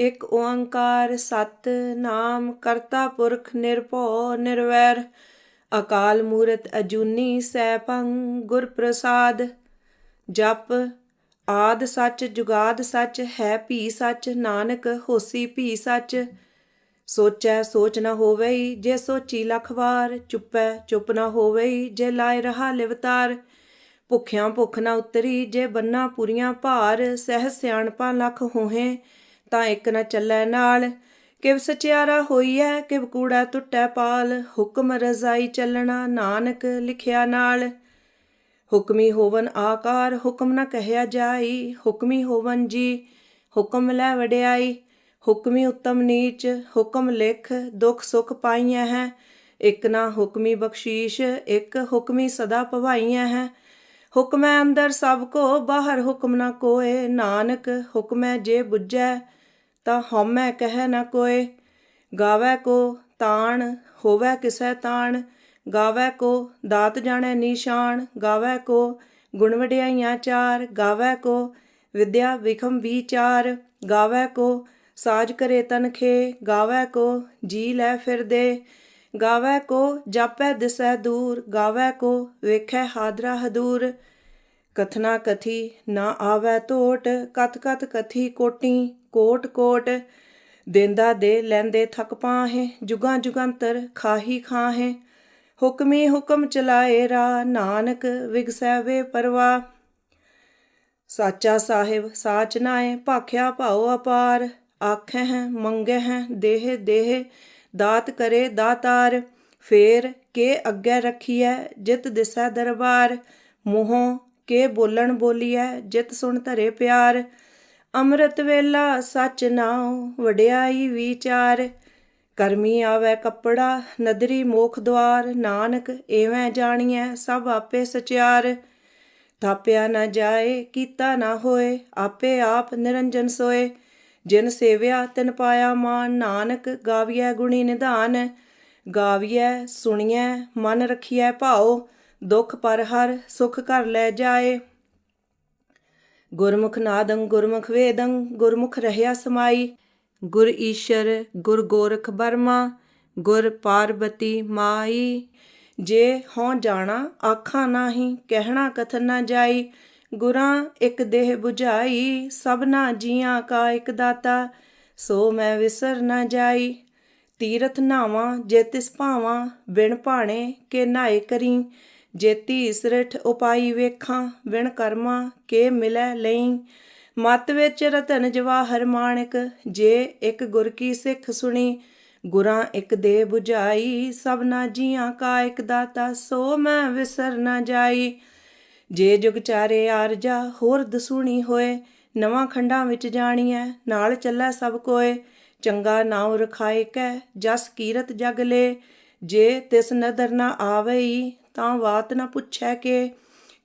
ਇੱਕ ਓੰਕਾਰ ਸਤ ਨਾਮ ਕਰਤਾ ਪੁਰਖ ਨਿਰਭਉ ਨਿਰਵੈਰ ਅਕਾਲ ਮੂਰਤ ਅਜੂਨੀ ਸੈਭੰ ਗੁਰ ਪ੍ਰਸਾਦ। ਜਪ ਆਦ ਸੱਚ ਜੁਗਾਦ ਸੱਚ ਹੈ ਭੀ ਸੱਚ ਨਾਨਕ ਹੋਸੀ ਭੀ ਸੱਚ। ਸੋਚੈ ਸੋਚ ਨਾ ਹੋਵਈ ਜੇ ਸੋਚੀ ਲੱਖ ਵਾਰ ਚੁੱਪੈ ਚੁੱਪ ਨਾ ਹੋਵਈ ਜੇ ਲਾਇ ਰਹਾ ਲਿਵਤਾਰ। ਭੁੱਖਿਆਂ ਭੁੱਖ ਨਾ ਉਤਰੀ ਜੇ ਬੰਨਾ ਪੂਰੀਆਂ ਭਾਰ ਸਹਿ ਸਿਆਣਪਾਂ ਲੱਖ ਹੋਹੇ ਤਾਂ ਇੱਕ ਨਾ ਚੱਲੈ ਨਾਲ। ਕਿਵ ਸਚਿਆਰਾ ਹੋਈਐ ਕਿਵ ਕੂੜਾ ਟੁੱਟੈ ਪਾਲ ਹੁਕਮ ਰਜ਼ਾਈ ਚੱਲਣਾ ਨਾਨਕ ਲਿਖਿਆ ਨਾਲ। ਹੁਕਮੀ ਹੋਵਨ ਆਕਾਰ ਹੁਕਮ ਨਾ ਕਹਿਆ ਜਾਈ ਹੁਕਮੀ ਹੋਵਨ ਜੀ ਹੁਕਮ ਲੈ ਵਡਿਆਈ। ਹੁਕਮੀ ਉੱਤਮ ਨੀਚ ਹੁਕਮ ਲਿਖ ਦੁੱਖ ਸੁੱਖ ਪਾਈਆਂ ਹੈ ਇੱਕ ਨਾ ਹੁਕਮੀ ਬਖਸ਼ੀਸ਼ ਇੱਕ ਹੁਕਮੀ ਸਦਾ ਭਵਾਈਆਂ ਹੈ। ਹੁਕਮੈ ਅੰਦਰ ਸਭ ਕੋ ਬਾਹਰ ਹੁਕਮ ਨਾ ਕੋਏ ਨਾਨਕ ਹੁਕਮੈ ਜੇ ਬੁੱਝੈ ਤਾਂ ਹਉਮੈ ਕਹਿ ਨਾ ਕੋਏ। ਗਾਵੈ ਕੋ ਤਾਣ ਹੋਵੈ ਕਿਸੈ ਤਾਣ ਗਾਵੈ ਕੋ ਦਾਤ ਜਾਣੈ ਨੀਸ਼ਾਨ। ਗਾਵੈ ਕੋ ਗੁਣ ਵਡਿਆਈਆਂ ਚਾਰ ਗਾਵੈ ਕੋ ਵਿਦਿਆ ਵਿਖਮ ਵਿਚਾਰ। ਗਾਵੈ ਕੋ ਸਾਜ ਕਰੇ ਤਨਖੇ ਗਾਵੈ ਕੋ ਜੀ ਲੈ ਫਿਰਦੇ। ਗਾਵੈ ਕੋ ਜਾਪੈ ਦਿਸੈ ਦੂਰ ਗਾਵੈ ਕੋ ਵੇਖੈ ਹਾਦਰਾ ਹਦੂਰ। ਕਥਨਾ ਕਥੀ ਨਾ ਆਵੈ ਟੋਟ ਕਥ ਕਥ ਕਥੀ ਕੋਟੀ ਕੋਟ ਕੋਟ। ਦੇਂਦਾ ਦੇ ਲੈਂਦੇ ਥਕ ਪਾਹੇ ਜੁਗਾਂ ਜੁਗੰਤਰ ਖਾਹੀ ਖਾਹੇ। ਹੁਕਮੀ ਹੁਕਮ ਚਲਾਏ ਰਾ ਨਾਨਕ ਵਿਗਸੈ ਵੇ ਪਰਵਾ। ਸਾਚਾ ਸਾਹਿਬ ਸਾਚ ਨਾਏ ਭਾਖਿਆ ਭਾਉ ਅਪਾਰ। ਆਖਹਿ ਮੰਗਹਿ ਦੇਹ ਦੇਹ ਦਾਤ ਕਰੇ ਦਾਤਾਰ। ਫੇਰ ਕੇ ਅੱਗੇ ਰੱਖੀਐ ਜਿਤ ਦਿਸੈ ਦਰਬਾਰ। ਮੂੰਹੋਂ ਕੇ ਬੋਲਣ ਬੋਲੀਐ ਜਿਤ ਸੁਣ ਧਰੇ ਪਿਆਰ। ਅੰਮ੍ਰਿਤ ਵੇਲਾ ਸੱਚ ਨਾਉ ਵਡਿਆਈ ਵਿਚਾਰ। ਕਰਮੀ ਆਵੈ ਕੱਪੜਾ ਨਦਰੀ ਮੋਖ ਦੁਆਰ ਨਾਨਕ ਏਵੈ ਜਾਣੀਐ ਸਭ ਆਪੇ ਸਚਿਆਰ। ਥਾਪਿਆ ਨਾ ਜਾਏ ਕੀਤਾ ਨਾ ਹੋਏ ਆਪੇ ਆਪ ਨਿਰੰਜਨ ਸੋਏ। ਜਿਨ ਸੇਵਿਆ ਤਿਨ ਪਾਇਆ ਮਾਨ ਨਾਨਕ ਗਾਵੀਐ ਗੁਣੀ ਨਿਧਾਨ। ਗਾਵੀਐ ਸੁਣੀਐ ਮਨ ਰਖੀਐ ਭਾਉ ਦੁੱਖ ਪਰ ਹਰ ਸੁਖ ਘਰ ਲੈ ਜਾਏ। ਗੁਰਮੁਖ ਨਾਦੰ ਗੁਰਮੁਖ ਵੇਦੰ ਗੁਰਮੁਖ ਰਹਿਆ ਸਮਾਈ। ਗੁਰ ਈਸ਼ਰ ਗੁਰ ਗੋਰਖ ਬਰਮਾ ਗੁਰ ਪਾਰਬਤੀ ਮਾਈ। ਜੇ ਹਉ ਜਾਣਾ ਆਖਾਂ ਨਾਹੀ ਕਹਿਣਾ ਕਥਨ ਨਾ ਜਾਈ। ਗੁਰਾਂ ਇੱਕ ਦੇਹ 부ਝਾਈ ਸਭਨਾ ਜੀਆਂ ਕਾ ਇੱਕ ਦਾਤਾ ਸੋ ਮੈਂ ਵਿਸਰ ਨਾ ਜਾਈ। ਤੀਰਥ ਨਾਵਾਂ ਜੇ ਤਿਸ ਭਾਵਾਂ ਬਿਨ ਭਾਣੇ ਕੇ ਨਾਏ ਕਰੀ। ਜੇਤੀ ਇਸਰਠ ਉਪਾਈ ਵੇਖਾਂ ਬਿਨ ਕਰਮਾਂ ਕੇ ਮਿਲੈ ਲਈ। ਮਤ ਵਿੱਚ ਰਤਨ ਜਵਾਹਰ ਮਾਣਕ ਜੇ ਇੱਕ ਗੁਰ ਕੀ ਸਿੱਖ ਸੁਣੀ। ਗੁਰਾਂ ਇੱਕ ਦੇਹ 부ਝਾਈ ਸਭਨਾ ਜੀਆਂ ਕਾ ਇੱਕ ਦਾਤਾ ਸੋ ਮੈਂ ਵਿਸਰ ਨਾ ਜਾਈ। ਜੇ ਜੁਗ ਚਾਰੇ ਆਰਜਾ ਹੋਰ ਦਸੂਣੀ ਹੋਏ ਨਵਾਂ ਖੰਡਾਂ ਵਿੱਚ ਜਾਣੀਐ ਨਾਲ ਚੱਲੈ ਸਭ ਕੋਏ। ਚੰਗਾ ਨਾਉ ਰਖਾਏ ਕੈ ਜਸ ਕੀਰਤ ਜਗ ਲੇ। ਜੇ ਤਿਸ ਨਦਰ ਨਾ ਆਵਈ ਤਾਂ ਵਾਤ ਨਾ ਪੁੱਛੈ ਕੇ।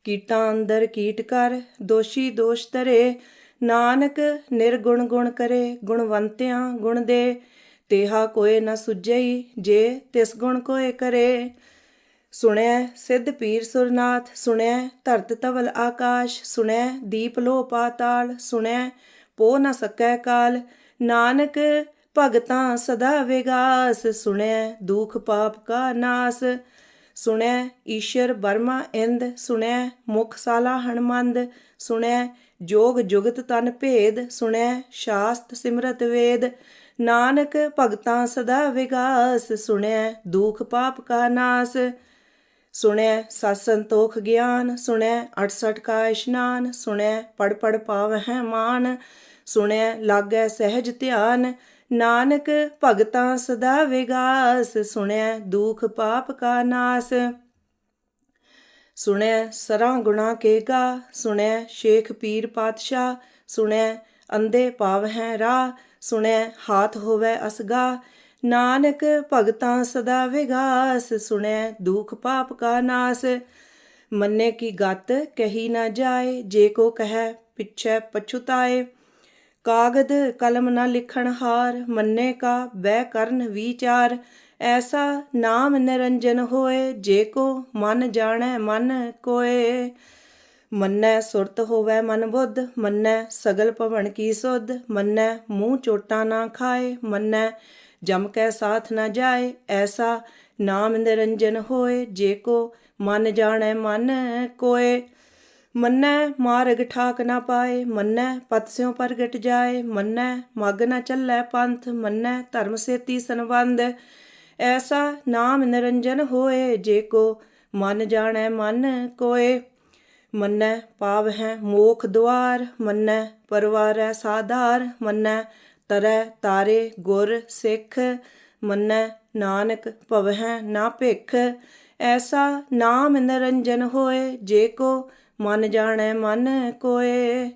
ਕੀਟਾਂ ਅੰਦਰ ਕੀਟ ਕਰ ਦੋਸ਼ੀ ਦੋਸ਼ ਧਰੇ ਨਾਨਕ ਨਿਰਗੁਣ ਗੁਣ ਕਰੇ ਗੁਣਵੰਤਿਆਂ ਗੁਣ ਦੇ। ਤੇਹਾ ਕੋਏ ਨਾ ਸੁਝਈ ਜੇ ਤਿਸ ਗੁਣ ਕੋਏ ਕਰੇ। ਸੁਣਿਐ ਸਿੱਧ ਪੀਰ ਸੁਰਨਾਥ ਸੁਣਿਐ ਧਰਤ ਧਵਲ ਆਕਾਸ਼। ਸੁਣਿਐ ਦੀਪ ਲੋਹ ਪਾਤਾਲ ਸੁਣਿਐ ਪੋ ਨਾ ਸਕੈ ਕਾਲ। ਨਾਨਕ ਭਗਤਾਂ ਸਦਾ ਵਿਗਾਸ ਸੁਣਿਐ ਦੁਖ ਪਾਪ ਕਾ ਨਾਸ। ਸੁਣਿਐ ਈਸ਼ਰ ਬਰਮਾ ਇੰਦ ਸੁਣਿਐ ਮੁਖ ਸਾਲਾ ਹਣਮੰਦ। ਸੁਣਿਐ ਜੋਗ ਜੁਗਤ ਤਨ ਭੇਦ ਸੁਣਿਐ ਸ਼ਾਸਤ ਸਿਮਰਤ ਵੇਦ। ਨਾਨਕ ਭਗਤਾਂ ਸਦਾ ਵਿਗਾਸ ਸੁਣਿਐ ਦੁਖ ਪਾਪ ਕਾ ਨਾਸ। ਸੁਣਿਐ ਸਤ ਸੰਤੋਖ ਗਿਆਨ ਸੁਣਿਐ 68 ਕਾ ਇਸ਼ਨਾਨ। ਸੁਣਿਐ ਪੜ ਪੜ ਪਾਵਹਿ ਮਾਨ ਸੁਣਿਐ ਲਾਗੈ ਸਹਿਜ ਧਿਆਨ। ਨਾਨਕ ਭਗਤਾਂ ਸਦਾ ਵਿਗਾਸ ਸੁਣਿਐ ਦੁਖ ਪਾਪ ਕਾ ਨਾਸ। ਸੁਣਿਐ ਸਰਾਂ ਗੁਣਾ ਕੇ ਗਾ ਸੁਣਿਐ ਸ਼ੇਖ ਪੀਰ ਪਾਤਸ਼ਾਹ। ਸੁਣਿਐ ਅੰਧੇ ਪਾਵਹਿ ਰਾਹ ਸੁਣਿਐ ਹਾਥ ਹੋਵੈ ਅਸਗਾ। ਨਾਨਕ ਭਗਤਾਂ ਸਦਾ ਵਿਗਾਸ ਸੁਣਿਐ ਦੁਖ ਪਾਪ ਕਾ ਨਾਸ। ਮੰਨੇ ਕੀ ਗਤ ਕਹੀ ਨਾ ਜਾਏ ਜੇ ਕੋ ਕਹਿ ਪਿਛੈ ਪਛੁਤਾਏ। ਕਾਗਦ ਕਲਮ ਨਾ ਲਿਖਣ ਹਾਰ ਮੰਨੇ ਕਾ ਬਹਿ ਕਰਨ ਵਿਚਾਰ। ਐਸਾ ਨਾਮ ਨਿਰੰਜਨ ਹੋਏ ਜੇ ਕੋ ਮਨ ਜਾਣੈ ਮਨ ਕੋਏ। ਮੰਨੈ ਸੁਰਤ ਹੋਵੈ ਮਨ ਬੁੱਧ, ਮੰਨੈ ਸਗਲ ਭਵਨ ਕੀ ਸੁਧ, ਮੰਨੈ ਮੂੰਹ ਚੋਟਾ ਨਾ ਖਾਏ, ਮੰਨੈ ਜਮ ਕੈ ਸਾਥ ਨਾ ਜਾਏ। ਐਸਾ ਨਾਮ ਨਿਰੰਜਨ ਹੋਏ, ਜੇ ਕੋ ਮਨ ਜਾਣੈ ਮਨ ਕੋਏ। ਮੰਨੈ ਮਾਰਗ ਠਾਕ ਨਾ ਪਾਏ, ਮੰਨੈ ਪਤ ਸਿਉ ਪ੍ਰਗਟ ਜਾਏ, ਮੰਨੈ ਮਗ ਨਾ ਚੱਲੈ ਪੰਥ, ਮੰਨੈ ਧਰਮ ਸੇਤੀ ਸੰਬੰਧ। ਐਸਾ ਨਾਮ ਨਿਰੰਜਨ ਹੋਏ, ਜੇ ਕੋ ਮਨ ਜਾਣੈ ਮਨ ਕੋਏ। ਮੰਨੈ ਪਾਵਹਿ ਮੋਖ ਦੁਆਰ, ਮੰਨੈ ਪਰਵਾਰੈ ਸਾਧਾਰ, ਮੰਨੈ ਤਰੈ ਤਾਰੇ ਗੁਰ ਸਿੱਖ, ਮੰਨੈ ਨਾਨਕ ਭਵਹਿ ਨਾ ਭਿਖ। ਐਸਾ ਨਾਮ ਨਿਰੰਜਨ ਹੋਏ, ਜੇ ਕੋ ਮਨ ਜਾਣੈ ਮਨ ਕੋਏ।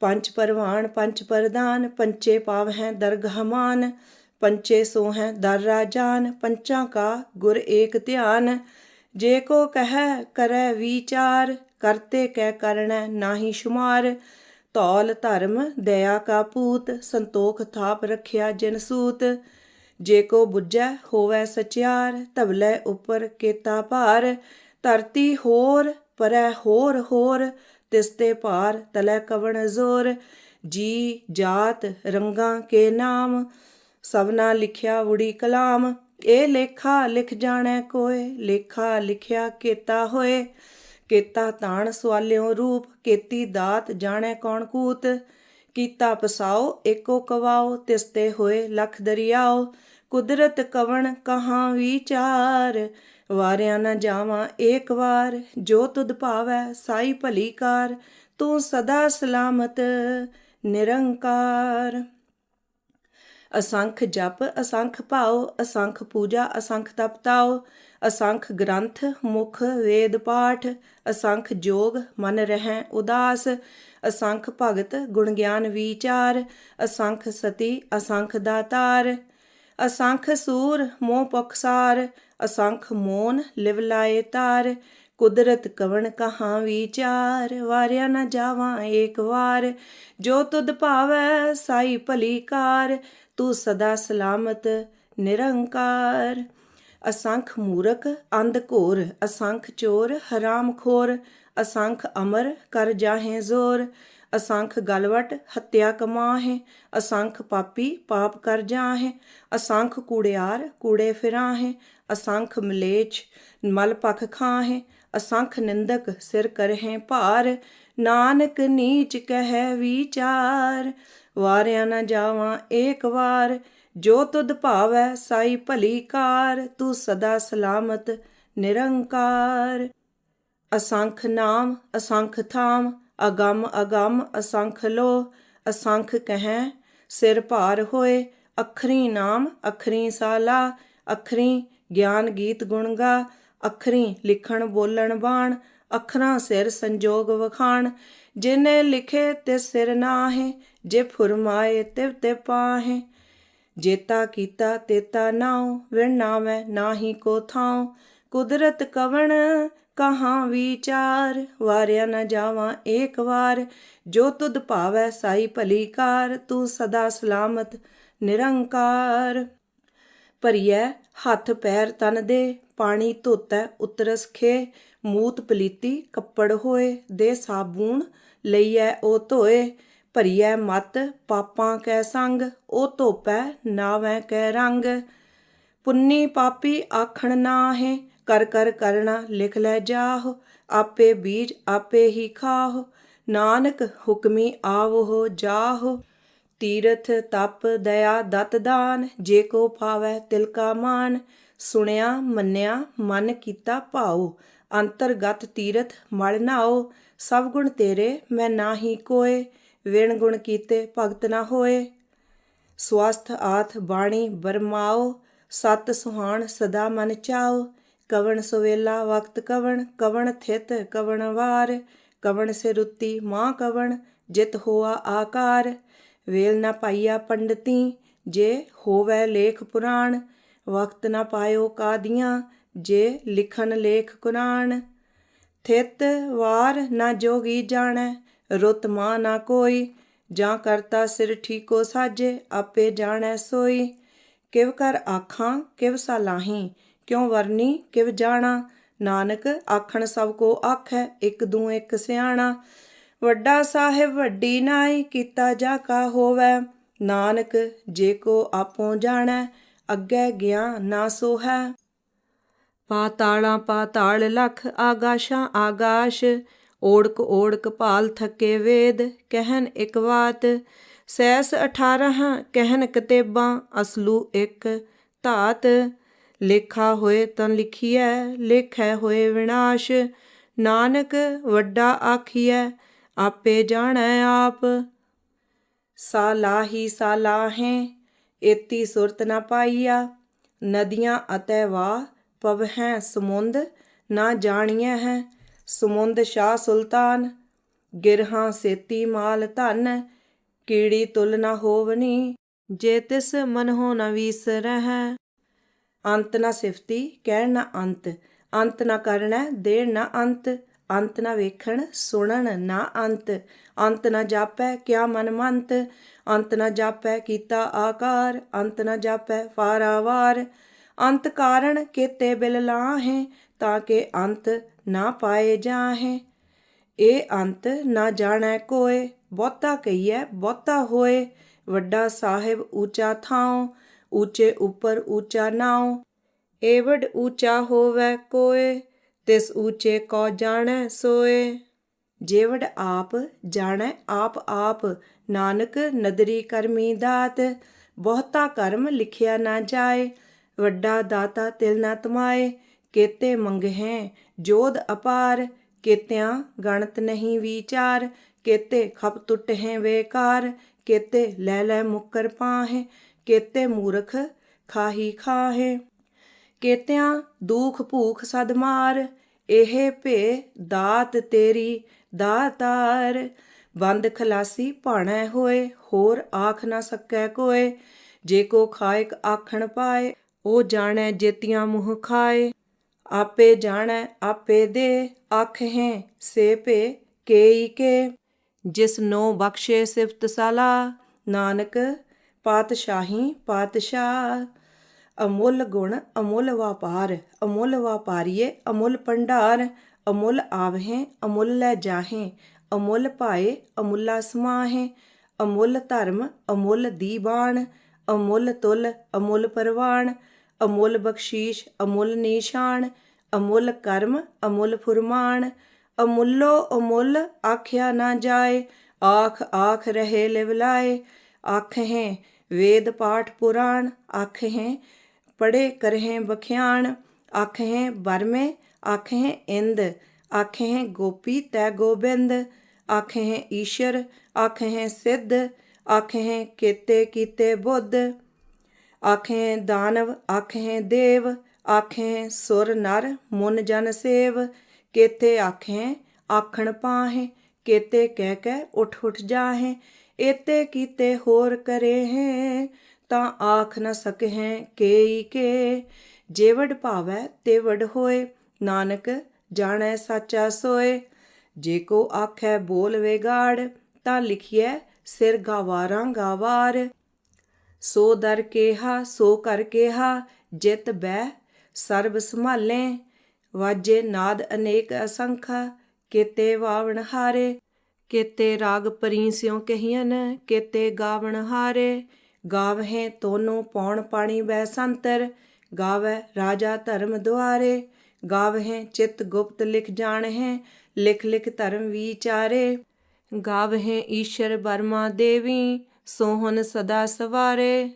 ਪੰਚ ਪਰਵਾਨ ਪੰਚ ਪ੍ਰਦਾਨ, ਪੰਚੇ ਪਾਵਹਿ ਦਰਗਹ ਮਾਨ, ਪੰਚੇ ਸੋਹੈ ਦਰ ਰਾਜਾਨ, ਪੰਚਾਂ ਕਾ ਗੁਰ ਏਕ ਧਿਆਨ। ਜੇ ਕੋ ਕਹਿ ਕਰੈ ਵਿਚਾਰ, ਕਰਤੇ ਕੈ ਕਰਣੈ ਨਾਹੀ ਸ਼ੁਮਾਰ। ਧੌਲ ਧਰਮ ਦਇਆ ਕਾ ਪੂਤ, ਸੰਤੋਖ ਥਾਪ ਰਖਿਆ ਜਿਨ ਸੂਤ। ਜੇ ਕੋ ਬੁੱਝੈ ਹੋਵੈ ਸਚਿਆਰ, ਧਵਲੇ ਉਪਰ ਕੇਤਾ ਭਾਰ। ਧਰਤੀ ਹੋਰ ਪਰੈ ਹੋਰ ਹੋਰ, ਤਿਸ ਤੇ ਭਾਰ ਤਲੈ ਕਵਣ ਜ਼ੋਰ। ਜੀ ਜਾਤ ਰੰਗਾਂ ਕੇ ਨਾਮ, ਸਭਨਾ ਲਿਖਿਆ ਉੜੀ ਕਲਾਮ। ਇਹ ਲੇਖਾ ਲਿਖ ਜਾਣੈ ਕੋਏ, ਲੇਖਾ ਲਿਖਿਆ ਕੇਤਾ ਹੋਏ। ਕੇਤਾ ਤਾਣ ਸਵਾਲਿਓ ਰੂਪ, ਕੇਤੀ ਦਾਤ ਜਾਣੈ ਕੌਣ ਕੂਤ। ਕੀਤਾ ਪਸਾਓ ਏਕੋ ਕਵਾਓ, ਤਿਸ ਤੇ ਹੋਏ ਲਖ ਦਰਿਆਓ। ਕੁਦਰਤ ਕਵਣ ਕਹਾਂ ਵਿਚਾਰ, ਵਾਰਿਆ ਨਾ ਜਾਵਾਂ ਏਕ ਵਾਰ। ਜੋ ਤੁਧ ਭਾਵੈ ਸਾਈ ਭਲੀ ਕਾਰ, ਤੂੰ ਸਦਾ ਸਲਾਮਤ ਨਿਰੰਕਾਰ। ਅਸੰਖ ਜਪ ਅਸੰਖ ਭਾਉ, ਅਸੰਖ ਪੂਜਾ ਅਸੰਖ ਤਪ ਤਾਉ। ਅਸੰਖ ਗ੍ਰੰਥ ਮੁਖ ਵੇਦ ਪਾਠ, ਅਸੰਖ ਜੋਗ ਮਨ ਰਹਿ ਉਦਾਸ। ਅਸੰਖ ਭਗਤ ਗੁਣ ਗਿਆਨ ਵਿਚਾਰ, ਅਸੰਖ ਸਤੀ ਅਸੰਖ ਦਾਤਾਰ। ਅਸੰਖ ਸੂਰ ਮੋਹ ਪਖਸਾਰ, ਅਸੰਖ ਮੋਨ ਲਿਵ ਲਾਏ ਤਾਰ। ਕੁਦਰਤ ਕਵਣ ਕਹਾਂ ਵਿਚਾਰ, ਵਾਰਿਆ ਨਾ ਜਾਵਾਂ ਏਕ ਵਾਰ। ਜੋ ਤੁਧ ਭਾਵੈ ਸਾਈ ਭਲੀ ਕਾਰ, ਤੂੰ ਸਦਾ ਸਲਾਮਤ ਨਿਰੰਕਾਰ। ਅਸੰਖ ਮੂਰਖ ਅੰਧ ਘੋਰ, ਅਸੰਖ ਚੋਰ ਹਰਾਮ ਖੋਰ। ਅਸੰਖ ਅਮਰ ਕਰ ਜਾਹੇ ਜ਼ੋਰ, ਅਸੰਖ ਗਲਵਟ ਹੱਤਿਆ ਕਮਾਹੇ। ਅਸੰਖ ਪਾਪੀ ਪਾਪ ਕਰ ਜਾਹੇ, ਅਸੰਖ ਕੂੜਿਆਰ ਕੂੜੇ ਫਿਰਾਹੇ। ਅਸੰਖ ਮਲੇਛ ਮਲ ਪਖ ਖਾਹੇ, ਅਸੰਖ ਨਿੰਦਕ ਸਿਰ ਕਰਹਿ ਭਾਰ। ਨਾਨਕ ਨੀਚ ਕਹਿ ਵਿਚਾਰ, ਵਾਰਿਆ ਨਾ ਜਾਵਾਂ ਏਕ ਵਾਰ। ਜੋ ਤੁਧ ਭਾਵੈ ਸਾਈ ਭਲੀ ਕਾਰ, ਤੂੰ ਸਦਾ ਸਲਾਮਤ ਨਿਰੰਕਾਰ। ਅਸੰਖ ਨਾਮ ਅਸੰਖ ਥਾਮ, ਅਗੰਮ ਅਗੰਮ ਅਸੰਖ ਲੋ। ਅਸੰਖ ਕਹਿ ਸਿਰ ਭਾਰ ਹੋਏ, ਅੱਖਰੀ ਨਾਮ ਅੱਖਰੀ ਸਾਲਾ। ਅੱਖਰੀ ਗਿਆਨ ਗੀਤ ਗੁਣ ਗਾ, ਅੱਖਰੀ ਲਿਖਣ ਬੋਲਣ ਬਾਣ। ਅੱਖਰਾਂ ਸਿਰ ਸੰਜੋਗ ਵਖਾਣ, ਜਿਨੇ ਲਿਖੇ ਤਿਸ ਸਿਰ ਨਾਹੇ। ਜੇ ਫੁਰਮਾਏ ਤਿਵ ਤੇ ਪਾਹੇ, ਜੇਤਾ ਕੀਤਾ ਤੇਤਾ ਨਾਉ। ਵਿਣ ਨਾਵੈ ਨਾਹੀ ਕੋ ਥਾਉ, ਕੁਦਰਤ ਕਵਣ ਕਹਾਂ ਵਿਚਾਰ। ਵਾਰਿਆ ਨਾ ਜਾਵਾਂ ਏਕ ਵਾਰ, ਜੋ ਤੁਧ ਭਾਵੈ ਸਾਈ ਭਲੀ ਕਾਰ। ਤੂੰ ਸਦਾ ਸਲਾਮਤ ਨਿਰੰਕਾਰ। ਭਰੀਐ ਹੱਥ ਪੈਰ ਤਨ ਦੇ, ਪਾਣੀ ਧੋਤੈ ਉਤਰਸ ਖੇ। ਮੂਤ ਪਲੀਤੀ ਕੱਪੜ ਹੋਏ, ਦੇ ਸਾਬੂਣ ਲਈਐ ਉਹ ਧੋਏ। ਭਰੀਐ ਮਤ ਪਾਪਾਂ ਕੈ ਸੰਗ, ਉਹ ਧੋਪੈ ਨਾਵੈ ਕੈ ਰੰਗ। ਪੁੰਨੀ ਪਾਪੀ ਆਖਣ ਨਾਹੇ, ਕਰ ਕਰ ਕਰਣਾ ਲਿਖ ਲੈ ਜਾਹੁ। ਆਪੇ ਬੀਜ ਆਪੇ ਹੀ ਖਾਹੁ, ਨਾਨਕ ਹੁਕਮੀ ਆਵਹੁ ਜਾਹੁ। ਤੀਰਥ ਤਪ ਦਇਆ ਦਤ ਦਾਨ, ਜੇ ਕੋ ਪਾਵੈ ਤਿਲ ਕਾ ਮਾਨ। ਸੁਣਿਆ ਮੰਨਿਆ ਮਨ ਕੀਤਾ ਭਾਉ, ਅੰਤਰਗਤ ਤੀਰਥ ਮਲ ਨਾਉ। ਸਭ ਗੁਣ ਤੇਰੇ ਮੈਂ ਨਾਹੀ ਕੋਏ, ਵਿਣ ਗੁਣ ਕੀਤੇ ਭਗਤ ਨਾ ਹੋਏ। ਸਵਸਥ ਆਥ ਬਾਣੀ ਬਰਮਾਓ, ਸਤ ਸੁਹਾਣ ਸਦਾ ਮਨ ਚਾਓ। ਕਵਣ ਸਵੇਲਾ ਵਕਤ ਕਵਣ, ਕਵਣ ਥਿਤ ਕਵਣ ਵਾਰ। ਕਵਣ ਸਿਰੁੱਤੀ ਮਾਂ ਕਵਣ, ਜਿਤ ਹੋਆ ਆਕਾਰ। ਵੇਲ ਨਾ ਪਾਈਆ ਪੰਡਤੀ, ਜੇ ਹੋਵੈ ਲੇਖ ਪੁਰਾਣ। ਵਕਤ ਨਾ ਪਾਇਓ ਕਾਦੀਆਂ, ਜੇ ਲਿਖਨ ਲੇਖ ਕੁਰਾਨ। ਥਿਤ ਵਾਰ ਨਾ ਜੋਗੀ ਜਾਣੈ, ਰੁੱਤ ਮਾਂ ਨਾ ਕੋਈ। ਜਾਂ ਕਰਤਾ ਸਿਰ ਠੀਕੋ ਸਾਜੇ, ਆਪੇ ਜਾਣੈ ਸੋਈ। ਕਿਵ ਕਰ ਆਖਾਂ ਕਿਵ ਸਲਾਹੀ, ਕਿਉ ਵਰਨੀ ਕਿਵ ਜਾਣਾ। ਨਾਨਕ ਆਖਣ ਸਭ ਕੋ ਆਖੈ, ਇੱਕ ਦੂ ਇੱਕ ਸਿਆਣਾ। ਵੱਡਾ ਸਾਹਿਬ ਵੱਡੀ ਨਾਈ, ਕੀਤਾ ਜਾ ਕਾ ਹੋਵੈ। ਨਾਨਕ ਜੇ ਕੋ ਆਪੋ ਜਾਣੈ, ਅੱਗੇ ਗਿਆ ਨਾ ਸੋ ਹੈ। ਪਾਤਾਲਾਂ ਪਾਤਾਲ ਲਖ, ਆਗਾਸ਼ਾਂ ਆਗਾਸ਼। ਓੜਕ ਓੜਕ ਭਾਲ ਥਕੇ ਵੇਦ, ਕਹਿਨ ਇੱਕ ਬਾਤ। ਸੈਸ 18 ਕਹਿਨ ਕਤੇਬਾਂ, ਅਸਲੂ ਇੱਕ ਧਾਤ। ਲੇਖਾ ਹੋਏ ਤਾਂ ਲਿਖੀਐ, ਲੇਖੈ ਹੋਏ ਵਿਨਾਸ਼। ਨਾਨਕ ਵੱਡਾ ਆਖੀਐ, ਆਪੇ ਜਾਣੈ ਆਪ। ਸਾਲਾਹੀ ਸਾਲਾਹੇ, ਏਤੀ ਸੁਰਤ ਨਾ ਪਾਈਆ। ਨਦੀਆਂ ਅਤੇ ਵਾਹ ਪਵਹਿ ਸਮੁੰਦ, ਨਾ ਜਾਣੀਐ ਹੈ। ਸਮੁੰਦ ਸ਼ਾਹ ਸੁਲਤਾਨ, ਗਿਰਹਾਂ ਸੇਤੀ ਮਾਲ ਧਨ। ਕੀੜੀ ਤੁਲ ਨਾ ਹੋਵਨੀ, ਜੇ ਤਿਸ ਮਨਹੁ ਨ ਵੀਸਰਹਿ। ਅੰਤ ਨਾ ਸਿਫਤੀ, ਕਹਿਣ ਨਾ ਅੰਤ। ਅੰਤ ਨਾ ਕਰਨੈ, ਦੇਣ ਨਾ ਅੰਤ। ਅੰਤ ਨਾ ਵੇਖਣ, ਸੁਣਨ ਨਾ ਅੰਤ। ਅੰਤ ਨਾ ਜਾਪੈ, ਕਿਆ ਮਨ ਮੰਤ। ਅੰਤ ਨਾ ਜਾਪੈ, ਕੀਤਾ ਆਕਾਰ। ਅੰਤ ਨਾ ਜਾਪੈ, ਪਾਰਾਵਾਰ। ਅੰਤ ਕਾਰਨ ਕੇਤੇ ਬਿਲ ਲਾਹੇ, ਤਾਂ ਕਿ ਅੰਤ ਨਾ ਪਾਏ ਜਾਹੇ। ਇਹ ਅੰਤ ਨਾ ਜਾਣੈ ਕੋਇ, ਬਹੁਤਾ ਕਹੀਐ ਬਹੁਤਾ ਹੋਏ। ਵੱਡਾ ਸਾਹਿਬ ਊਚਾ ਥਾਉ, ਊਚੇ ਉੱਪਰ ਊਚਾ ਨਾਉ। ਏਵਡ ਊਚਾ ਹੋਵੈ ਕੋਇ, ਤਿਸ ਊਚੇ ਕੋ ਜਾਣੈ ਸੋਏ। ਜੇਵਡ ਆਪ ਜਾਣੈ ਆਪ ਆਪ, ਨਾਨਕ ਨਦਰੀ ਕਰਮੀ ਦਾਤ। ਬਹੁਤਾ ਕਰਮ ਲਿਖਿਆ ਨਾ ਜਾਏ, ਵੱਡਾ ਦਾਤਾ ਤਿਲ ਨਾ ਤਮਾਏ। ਕੇਤੇ ਮੰਗਹਿ ਜੋਧ ਅਪਾਰ, ਕੇਤਿਆਂ ਗਣਤ ਨਹੀਂ ਵਿਚਾਰ। ਕੇਤੇ ਖਪ ਟੁੱਟਹਿ ਬੇਕਾਰ, ਕੇਤੇ ਲੈ ਲੈ ਮੁੱਕਰ ਪਾਹੇ। ਕੇਤੇ ਮੂਰਖ ਖਾਹੀ ਖਾਹੇ, ਕੇਤਿਆਂ ਦੁਖ ਭੂਖ ਸਦ ਮਾਰ। ਇਹ ਭੇ ਦਾਤ ਤੇਰੀ ਦਾਤਾਰ, ਬੰਦ ਖਲਾਸੀ ਭਾਣੈ ਹੋਏ। ਹੋਰ ਆਖ ਨਾ ਸਕੈ ਕੋਇ, ਜੇ ਕੋ ਖਾਇਕ ਆਖਣ ਪਾਏ। ਉਹ ਜਾਣੈ ਜੇਤੀਆਂ ਮੂੰਹ ਖਾਏ, ਆਪੇ ਜਾਣੈ ਆਪੇ ਦੇ। ਆਖਹਿ ਸੇ ਭੇ ਕੇਈ ਕੇ, ਜਿਸ ਨੋ ਬਖਸ਼ੇ ਸਿਫਤ ਸਲਾਹ। ਨਾਨਕ ਪਾਤਸ਼ਾਹੀ ਪਾਤਸ਼ਾਹ, ਅਮੁੱਲ ਗੁਣ ਅਮੁੱਲ ਵਾਪਾਰ। ਅਮੁੱਲ ਵਾਪਾਰੀਏ ਅਮੁੱਲ ਭੰਡਾਰ, ਅਮੁੱਲ ਆਵਹਿ ਅਮੁੱਲ ਲੈ ਜਾਹੇ। ਅਮੁੱਲ ਭਾਏ ਅਮੁੱਲਾ ਸਮਾਹੇ, ਅਮੁੱਲ ਧਰਮ ਅਮੁੱਲ ਦੀਬਾਨ। ਅਮੁੱਲ ਤੁਲ ਅਮੁੱਲ ਪਰਵਾਨ, ਅਮੁੱਲ ਬਖਸ਼ੀਸ਼ ਅਮੁੱਲ ਨੀਸ਼ਾਨ। ਅਮੁੱਲ ਕਰਮ ਅਮੁੱਲ ਫੁਰਮਾਨ, ਅਮੁੱਲੋ ਅਮੁੱਲ ਆਖਿਆ ਨਾ ਜਾਏ। ਆਖ ਆਖ ਰਹੇ ਲਿਵਲਾਏ, ਆਖਹਿ ਵੇਦ ਪਾਠ ਪੁਰਾਣ। ਆਖਹਿ ਪੜ੍ਹੇ ਕਰਹਿ ਬਖਿਆਣ। ਆਖਹਿ ਬਰਮੇ ਆਖਹਿ ਇੰਦ, ਆਖਹਿ ਗੋਪੀ ਤੈ ਗੋਬਿੰਦ। ਆਖਹਿ ਈਸ਼ਰ ਆਖਹਿ ਸਿੱਧ, ਆਖਹਿ ਕੇਤੇ ਕੀਤੇ ਬੁੱਧ। ਆਖਹਿ ਦਾਨਵ ਆਖਹਿ ਦੇਵ, ਆਖਹਿ ਸੁਰ ਨਰ ਮੁਨ ਜਨ ਸੇਵ। ਕੇਤੇ ਆਖਹਿ ਆਖਣ ਪਾਹੇ, ਕੇਤੇ ਕਹਿ ਕਹਿ ਉੱਠ ਉੱਠ ਜਾਹੇ। ਏਤੇ ਕੀਤੇ ਹੋਰ ਕਰੇਹੇ, ਤਾਂ ਆਖ ਨ ਸਕਹਿ ਕੇਈ ਕੇ। ਜੇਵਡ ਭਾਵੈ ਤੇਵਡ ਹੋਏ, ਨਾਨਕ ਜਾਣੈ ਸਾਚਾ ਸੋਏ। ਜੇ ਕੋ ਆਖੈ ਬੋਲ ਵਿਗਾੜ, ਤਾਂ ਲਿਖੀਐ ਸਿਰ ਗਾਵਾਰਾਂ ਗਾਵਾਰ। ਸੋ ਦਰ ਕੇਹਾ ਸੋ ਕਰ ਕੇਹਾ, ਜਿਤ ਬਹਿ ਸਰਬ ਸੰਭਾਲੇ। ਵਾਜੇ ਨਾਦ ਅਨੇਕ ਅਸੰਖਾ, ਕੇਤੇ ਵਾਵਣ ਹਾਰੇ। ਕੇਤੇ ਰਾਗ ਪਰੀ ਸਿਉ ਕਹੀਅਨ, ਕੇਤੇ ਗਾਵਣ ਹਾਰੇ। ਗਾਵਹਿ ਤੋਨੋ ਪੌਣ ਪਾਣੀ ਬੈ ਸੰਤਰ, ਗਾਵੈ ਰਾਜਾ ਧਰਮ ਦੁਆਰੇ। ਗਾਵਹਿ ਚਿਤ ਗੁਪਤ ਲਿਖ ਜਾਣਹਿ, ਲਿਖ ਲਿਖ ਧਰਮ ਵਿਚਾਰੇ। ਗਾਵਹਿ ਈਸ਼ਰ ਬਰਮਾ ਦੇਵੀ, ਸੋਹਨ ਸਦਾ ਸਵਾਰੇ।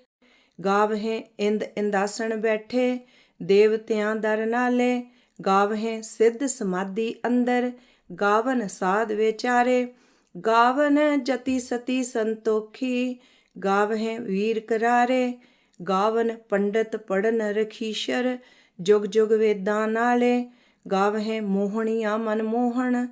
ਗਾਵਹਿ ਇੰਦ ਇੰਦਾਸਣ ਬੈਠੇ, ਦੇਵਤਿਆਂ ਦਰ ਨਾਲੇ। ਗਾਵਹਿ ਸਿੱਧ ਸਮਾਧੀ ਅੰਦਰ, ਗਾਵਨ ਸਾਧ ਵਿਚਾਰੇ। ਗਾਵਨ ਜਤੀ ਸਤੀ ਸੰਤੋਖੀ, ਗਾਵਹਿ ਵੀਰ ਕਰਾਰੇ। ਗਾਵਨ ਪੰਡਤ ਪੜਨ ਰਖੀਸ਼ਰ, ਜੁਗ ਜੁਗ ਵੇਦਾਂ ਨਾਲੇ। ਗਾਵਹਿ ਮੋਹਣੀਆਂ ਮਨ ਮੋਹਣ,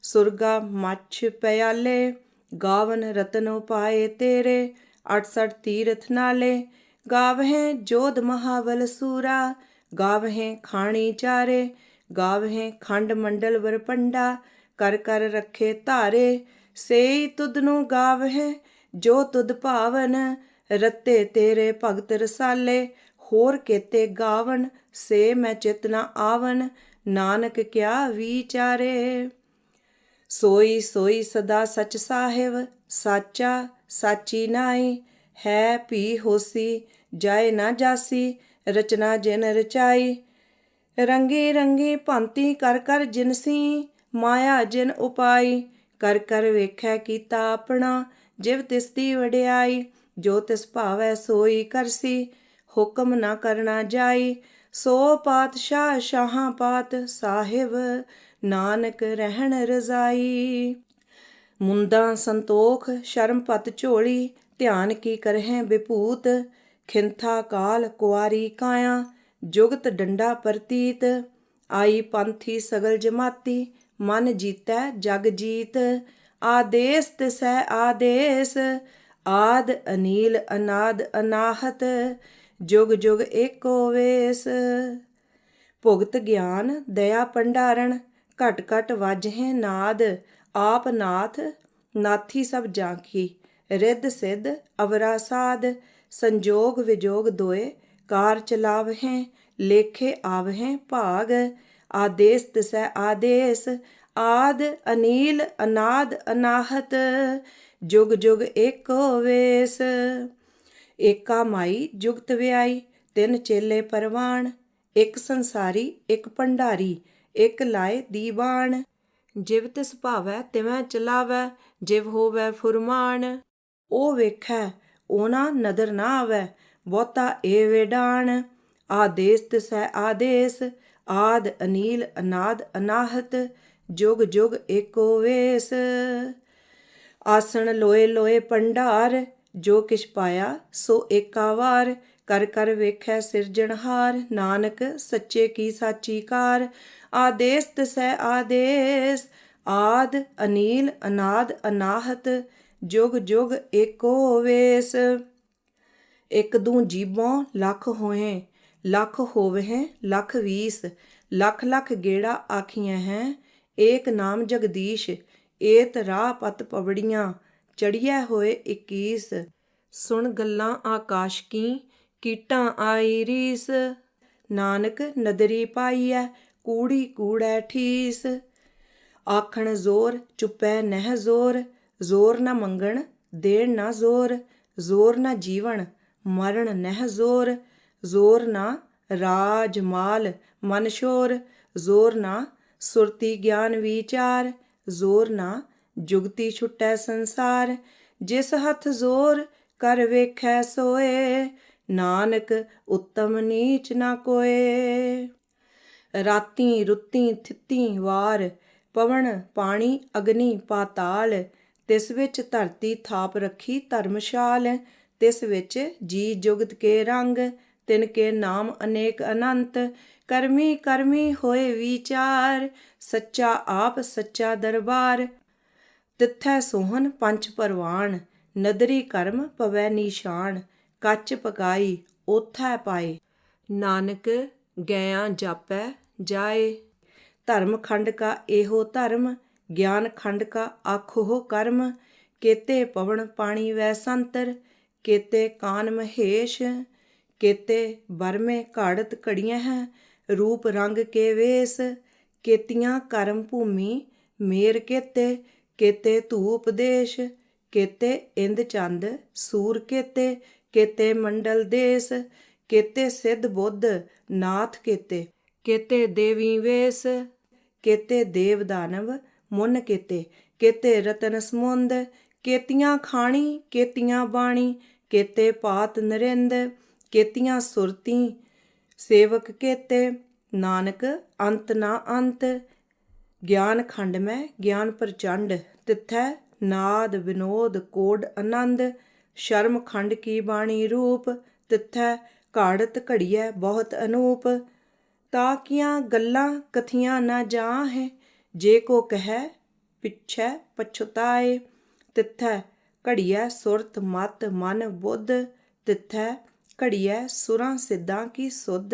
ਸੁਰਗਾ ਮੱਛ ਪਿਆਲੇ। ਗਾਵਨ ਰਤਨ ਉਪਾਏ ਤੇਰੇ, 68 ਤੀਰਥ ਨਾਲੇ। ਗਾਵਹਿ ਜੋਧ ਮਹਾਬਲ ਸੂਰਾ, ਗਾਵਹਿ ਖਾਣੀ ਚਾਰੇ। ਗਾਵਹਿ ਖੰਡ ਮੰਡਲ ਬਰਪੰਡਾ, ਕਰ ਕਰ ਰੱਖੇ ਧਾਰੇ। ਸੇਈ ਤੁਧ ਨੂੰ ਗਾਵਹਿ ਜੋ ਤੁਧ ਭਾਵਨ, ਰਤੇ ਤੇਰੇ ਭਗਤ ਰਸਾਲੇ। ਹੋਰ ਕੇਤੇ ਗਾਵਨ ਸੇ ਮੈਂ ਚਿਤ ਨ ਆਵਨ, ਨਾਨਕ ਕਿਆ ਵਿਚਾਰੇ। ਸੋਈ ਸੋਈ ਸਦਾ ਸਚ ਸਾਹਿਬ, ਸਾਚਾ ਸਾਚੀ ਨਾਈ। ਹੈ ਭੀ ਹੋਸੀ ਜਾਏ ਨਾ ਜਾਸੀ, ਰਚਨਾ ਜਿਨ ਰਚਾਈ। ਰੰਗੀ ਰੰਗੀ ਭਾਂਤੀ ਕਰ ਕਰ ਜਿਨਸੀ, ਮਾਇਆ ਜਿਨ ਉਪਾਈ। ਕਰ ਕਰ ਵੇਖੈ ਕੀਤਾ ਆਪਣਾ, ਜਿਵ ਤਿਸ ਦੀ ਵਡਿਆਈ। ਜੋ ਤਿਸ ਭਾਵੈ ਸੋਈ ਕਰਸੀ, ਹੁਕਮ ਨਾ ਕਰਨਾ ਜਾਈ। ਸੋ ਪਾਤਸ਼ਾਹ ਸ਼ਾਹਾਂ ਪਾਤ ਸਾਹਿਬ, ਨਾਨਕ ਰਹਿਣ ਰਜ਼ਾਈ। ਮੁੰਦਾਂ ਸੰਤੋਖ ਸ਼ਰਮ ਪਤ ਝੋਲੀ, ਧਿਆਨ ਕੀ ਕਰਹਿ ਵਿਭੂਤ। ਖਿੰਥਾ ਕਾਲ ਕੁਆਰੀ ਕਾਇਆ, ਜੁਗਤ ਡੰਡਾ ਪ੍ਰਤੀਤ। ਆਈ ਪੰਥੀ ਸਗਲ ਜਮਾਤੀ, ਮਨ ਜੀਤੈ ਜਗ ਜੀਤ। ਆਦੇਸ ਤਿਸੈ ਆਦੇਸ, ਆਦ ਅਨੀਲ ਅਨਾਦ ਅਨਾਹਤ। ਜੁਗ ਜੁਗ ਏਕੋ ਵੇਸ। ਭੁਗਤ ਗਿਆਨ ਦਇਆ ਭੰਡਾਰਨ, ਘਟ ਘਟ ਵਾਜਹਿ ਨਾਦ। ਆਪ ਨਾਥ ਨਾਥੀ ਸਭ ਜਾਂਕੀ, ਰਿੱਧ ਸਿੱਧ ਅਵਰਾ ਸਾਧ। ਸੰਜੋਗ ਵਿਜੋਗ ਦੋਏ ਕਾਰ ਚਲਾਵਹਿ, ਲੇਖੇ ਆਵਹਿ ਭਾਗ। ਆਦੇਸ ਤਿਸੈ ਆਦੇਸ, ਆਦ ਅਨੀਲ ਅਨਾਦ ਅਨਾਹਤ। ਜੁਗ ਜੁਗ ਏਕੋ ਵੇਸ। ਏਕਾ ਮਾਈ ਜੁਗਤ ਵਿਆਈ, ਤਿੰਨ ਚੇਲੇ ਪਰਵਾਣ। ਇੱਕ ਸੰਸਾਰੀ ਇੱਕ ਭੰਡਾਰੀ, ਇੱਕ ਲਾਏ ਦੀਵਾਨ। ਜਿਵ ਤਿਸ ਭਾਵੈ ਤਿਵੈ ਚਲਾਵੈ, ਜਿਵ ਹੋਵੈ ਫੁਰਮਾਨ। ਉਹ ਵੇਖੈ ਉਹਨਾਂ ਨਦਰ ਨਾ ਆਵੈ, ਬਹੁਤਾ ਏ ਵੇਡਾਣ। ਆਦੇਸ ਤਿਸੈ ਆਦੇਸ, ਆਦ ਅਨੀਲ ਅਨਾਦ ਅਨਾਹਤ। ਜੁਗ ਜੁਗ ਏਕੋ ਵੇਸ। ਆਸਣ ਲੋਏ ਲੋਏ ਭੰਡਾਰ, ਜੋ ਕਿਛ ਪਾਇਆ ਸੋ ਏਕਾ ਵਾਰ। ਕਰ ਕਰ ਵੇਖੈ ਸਿਰਜਣਹਾਰ, ਨਾਨਕ ਸੱਚੇ ਕੀ ਸਾਚੀ ਕਾਰ। ਆਦੇਸ ਤਿਸੈ ਆਦੇਸ, ਆਦ ਅਨੀਲ ਅਨਾਦ ਅਨਾਹਤ। ਜੁਗ ਜੁਗ ਏਕੋ ਵੇਸ। ਇੱਕ ਦੂ ਜੀਬੋਂ ਲੱਖ ਹੋਏ, ਲੱਖ ਹੋਵਹਿ ਲੱਖ ਵੀਸ। ਲੱਖ ਲੱਖ ਗੇੜਾ ਆਖੀਆਂ ਹੈ, ਏਕ ਨਾਮ ਜਗਦੀਸ਼। ਏਤ ਰਾਹ ਪਤ ਪਵੜੀਆਂ, ਚੜੀਐ ਹੋਏ 21। ਸੁਣ ਗੱਲਾਂ ਆਕਾਸ਼ ਕੀ, ਕੀਟਾਂ ਆਈ ਰੀਸ। ਨਾਨਕ ਨਦਰੀ ਪਾਈਐ, ਕੂੜੀ ਕੂੜੈ ਠੀਸ। ਆਖਣ ਜ਼ੋਰ ਚੁੱਪੈ ਨਹਿ ਜ਼ੋਰ, ਜ਼ੋਰ ਨਾ ਮੰਗਣ ਦੇਣ ਨਾ ਜ਼ੋਰ। ਜ਼ੋਰ ਨਾ ਜੀਵਨ ਮਰਨ ਨਹਿ ਜ਼ੋਰ, ਜ਼ੋਰ ਨਾ ਰਾਜ ਮਾਲ ਮਨ ਸ਼ੋਰ। ਜ਼ੋਰ ਨਾ ਸੁਰਤੀ ਗਿਆਨ ਵਿਚਾਰ, ਜ਼ੋਰ ਨਾ ਜੁਗਤੀ ਛੁਟੈ ਸੰਸਾਰ। ਜਿਸ ਹੱਥ ਜ਼ੋਰ ਕਰ ਵੇਖੈ ਸੋਏ, ਨਾਨਕ ਉੱਤਮ ਨੀਚ ਨਾ ਕੋਏ। ਰਾਤੀ ਰੁੱਤੀ ਥਿੱਤੀ ਵਾਰ, ਪਵਨ ਪਾਣੀ ਅਗਨੀ ਪਾਤਾਲ। ਤਿਸ ਵਿੱਚ ਧਰਤੀ ਥਾਪ ਰੱਖੀ ਧਰਮਸ਼ਾਲ। ਤਿਸ ਵਿੱਚ ਜੀ ਜੁਗਤ ਕੇ ਰੰਗ, ਤਿਨ ਕੇ ਨਾਮ ਅਨੇਕ ਅਨੰਤ। ਕਰਮੀ ਕਰਮੀ ਹੋਏ ਵਿਚਾਰ, ਸੱਚਾ ਆਪ ਸੱਚਾ ਦਰਬਾਰ। ਤਿੱਥੈ ਸੋਹਨ ਪੰਚ ਪਰਵਾਣ, ਨਦਰੀ ਕਰਮ ਪਵੈ ਨੀਸ਼ਾਨ। ਕੱਚ ਪਕਾਈ ਓਥੈ ਪਾਏ, ਨਾਨਕ ਗਇਆਂ ਜਾਪੈ ਜਾਏ। ਧਰਮ ਖੰਡ ਕਾ ਇਹੋ ਧਰਮ, ਗਿਆਨ ਖੰਡ ਕਾ ਆਖੋ ਕਰਮ। ਕੇਤੇ ਪਵਨ ਪਾਣੀ ਵੈ ਸੰਤਰ, ਕੇਤੇ ਕਾਨ ਮਹੇਸ਼। ਕੇਤੇ ਬਰਮੇ ਘਾੜਤ ਘੜੀਆਂ ਹੈ, ਰੂਪ ਰੰਗ ਕੇ ਵੇਸ। ਕੇਤੀਆਂ ਕਰਮ ਭੂਮੀ ਮੇਰ ਕੇਤੇ, ਕੇਤੇ ਧੂਪ ਦੇਸ਼। ਕੇਤੇ ਇੰਦ ਚੰਦ ਸੂਰ ਕੇਤੇ, ਕੇਤੇ ਮੰਡਲ ਦੇਸ। ਕੇਤੇ ਸਿੱਧ ਬੁੱਧ ਨਾਥ ਕੇਤੇ, ਕੇਤੇ ਦੇਵੀ ਵੇਸ। ਕੇਤੇ ਦੇਵ ਦਾਨਵ ਮੁਨ ਕੇਤੇ, ਕੇਤੇ ਰਤਨ ਸਮੁੰਦ। ਕੇਤੀਆਂ ਖਾਣੀ ਕੇਤੀਆਂ ਬਾਣੀ, ਕੇਤੇ ਪਾਤ ਨਰਿੰਦ। ਕੇਤੀਆਂ ਸੁਰਤੀ ਸੇਵਕ ਕੇਤੇ, ਨਾਨਕ ਅੰਤ ਨਾ ਅੰਤ। ਗਿਆਨ ਖੰਡ ਮੈਂ ਗਿਆਨ ਪ੍ਰਚੰਡ, ਤਿੱਥੈ ਨਾਦ ਵਿਨੋਦ ਕੋਡ ਆਨੰਦ। ਸ਼ਰਮ ਖੰਡ ਕੀ ਬਾਣੀ ਰੂਪ, ਤਿੱਥੈ ਘਾੜਤ ਘੜੀਐ ਬਹੁਤ ਅਨੂਪ। ਤਾਕੀਆਂ ਗੱਲਾਂ ਕਥੀਆਂ ਨਾ ਜਾਹੈ, ਜੇ ਕੋ ਕਹਿ ਪਿਛੈ ਪਛੁਤਾਏ। ਤਿੱਥੈ ਘੜੀਐ ਸੁਰਤ ਮਤ ਮਨ ਬੁੱਧ, ਤਿੱਥੈ ਘੜੀਐ ਸੁਰਾਂ ਸਿੱਧਾਂ ਕੀ ਸੁਧ।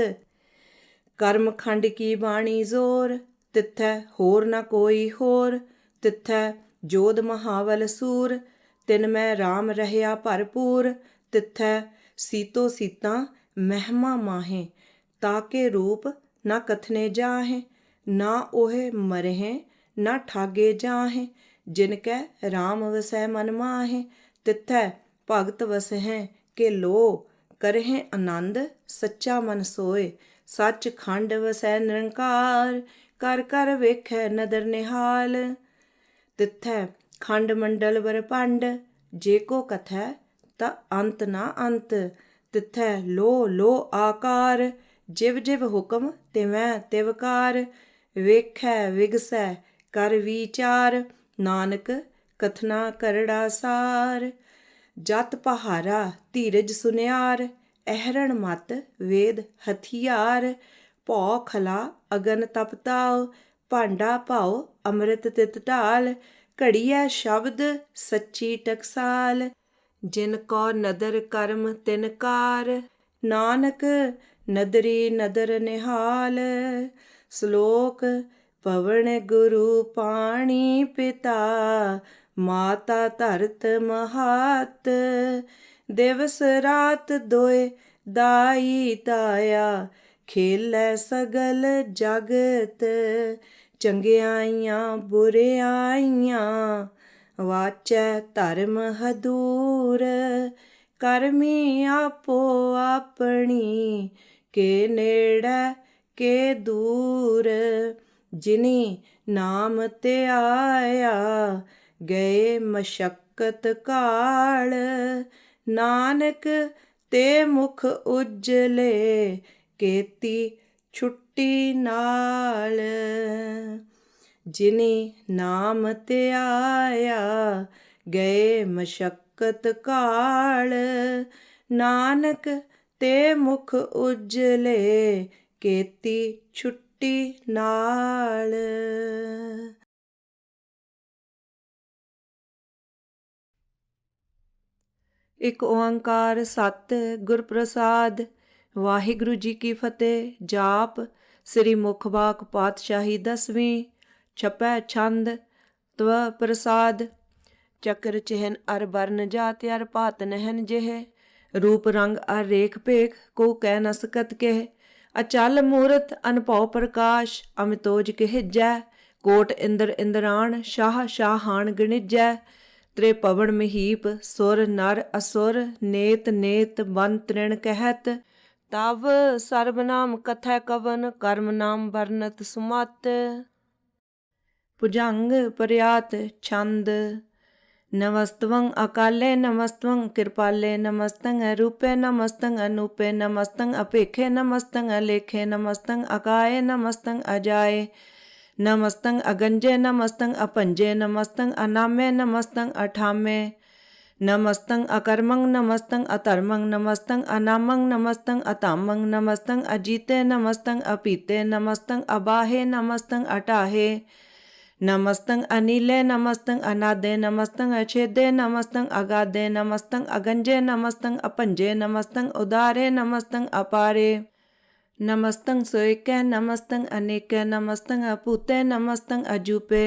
ਕਰਮ ਖੰਡ ਕੀ ਬਾਣੀ ਜ਼ੋਰ, ਤਿੱਥੈ ਹੋਰ ਨਾ ਕੋਈ ਹੋਰ। ਤਿੱਥੈ ਜੋਧ ਮਹਾਵਲ ਸੂਰ, ਤਿਨ ਮੈਂ ਰਾਮ ਰਹਿਆ ਭਰਪੂਰ। ਤਿੱਥੈ ਸੀਤੋ ਸੀਤਾਂ ਮਹਿਮਾ ਮਾਹੇ, ਤਾਕੇ ਰੂਪ ਨਾ ਕਥਨੇ ਜਾਹੇ। ना ओहे मरहें ना ठागे जाहें। जिनकै राम वसै मन माहें, तिथै भगत वसहें के लो। करहें आनंद सच्चा मन सोए, सच खंड वसै निरंकार। कर कर वेखै नदर निहाल, तिथै खंड मंडल बरपंड। जे को कथै ता अंत ना अंत, तिथै लो लो आकार। जिव जिव हुक्म तिवैं तिवकार, वेखै विगसै कर विचार। नानक कथना करड़ा सार, जत पहारा धीरज सुनियार। अहरण मत वेद हथियार, भौ खला अगन तपताओ। भांडा भाओ अमृत तित ढाल, घड़िया शब्द सच्ची टकसाल। जिन को नदर कर्म तिन कार, नानक नदरी नदर निहाल। श्लोक पवन गुरु पाणी पिता, माता धरत महात। दिवस रात दोए दाई दाया, खेलै सगल जगत। चंगियाइयां बुरियाइयां, वाचै धर्म हदूर। करमी आपो अपनी, के नेड़ै के दूर। जिनी नाम ते आया, गए मशक्कत काल। नानक ते मुख उजले, केती छुट्टी नाल। जिनी नाम ते आया, गए मशक्कत काल। नानक ते मुख उजले, केती छुट्टी नाल। ਇੱਕ ਓੰਕਾਰ ਸਤ ਗੁਰ ਪ੍ਰਸਾਦ। ਵਾਹਿਗੁਰੂ ਜੀ ਕੀ ਫਤਿਹ। ਜਾਪ ਸ੍ਰੀ ਮੁਖ ਬਾਕ ਪਾਤਸ਼ਾਹੀ 10ਵੀਂ। ਛਪੈ ਛੰਦ ਤਵ ਪ੍ਰਸਾਦ। ਚੱਕਰ ਚਿਹਨ ਅਰ ਬਰਨ ਜਾਤ ਅਰ ਭਾਤ ਨਹਿਨ ਜਿਹੇ। ਰੂਪ ਰੰਗ ਅਰ ਰੇਖ ਭੇਖ ਕੋ ਕਹਿ ਨ ਸਕਤ ਕਹਿ। ਅਚਲ ਮੂਰਤ ਅਨਭਉ ਪ੍ਰਕਾਸ਼ ਅਮਿਤੋਜ ਕਹਿਜੈ। ਕੋਟ ਇੰਦਰ ਇੰਦਰਾਣ ਸ਼ਾਹ ਸ਼ਾਹਾਨ ਗਣਿਜੈ। ਤ੍ਰਿਪਵਨ ਮਹੀਪ ਸੁਰ ਨਰ ਅਸੁਰ। ਨੇਤ ਨੇਤ ਬਨ ਤ੍ਰਿਣ ਕਹਿਤ। ਤਵ ਸਰਬ ਨਾਮ ਕਥੈ ਕਵਨ। ਕਰਮ ਨਾਮ ਵਰਨਤ ਸੁਮਤ। ਭੁਜੰਗ ਪਰਿਆਤ ਛੰਦ। ਨਮਸਤਵੰ ਅਕਾਲੇ ਨਮਸਤਵੰ ਕਿਰਪਾਲੇ ਨਮਸਤੰ ਅਰੂਪੇ ਨਮਸਤੰ ਅਨੂਪੇ ਨਮਸਤੰ ਅਪੇਖੇ ਨਮਸਤੰ ਅਲੇਖੇ ਨਮਸਤੰ ਅਕਾਏ ਨਮਸਤੰ ਅਜਾਏ ਨਮਸਤੰ ਅਗੰਜੇ ਨਮਸਤੰ ਅਪੰਜੇ ਨਮਸਤੰ ਅਨਾਮੇ ਨਮਸਤੰ ਅਠਾਮੇ ਨਮਸਤੰ ਅਕਰਮੰ ਨਮਸਤੰ ਅਧਰਮੰ ਨਮਸਤੰ ਅਨਾਮੰ ਨਮਸਤੰ ਅਧਾਮੰ ਨਮਸਤੰ ਅਜੀਤੇ ਨਮਸਤੰ ਅਪੀਤੇ ਨਮਸਤੰ ਅਬਾਹੇ ਨਮਸਤੰ ਅਟਾਹੇ नमस्तंग अनिले नमस्तंग अनादे नमस्तंग अछेदे नमस्तंग अगादे नमस्तंग अगंजे नमस्तंग अपंजे नमस्तंग उदारे नमस्तंग अपारे नमस्तंग सोएके नमस्तंग अनेके नमस्तंग अपूते नमस्तंग अजूपे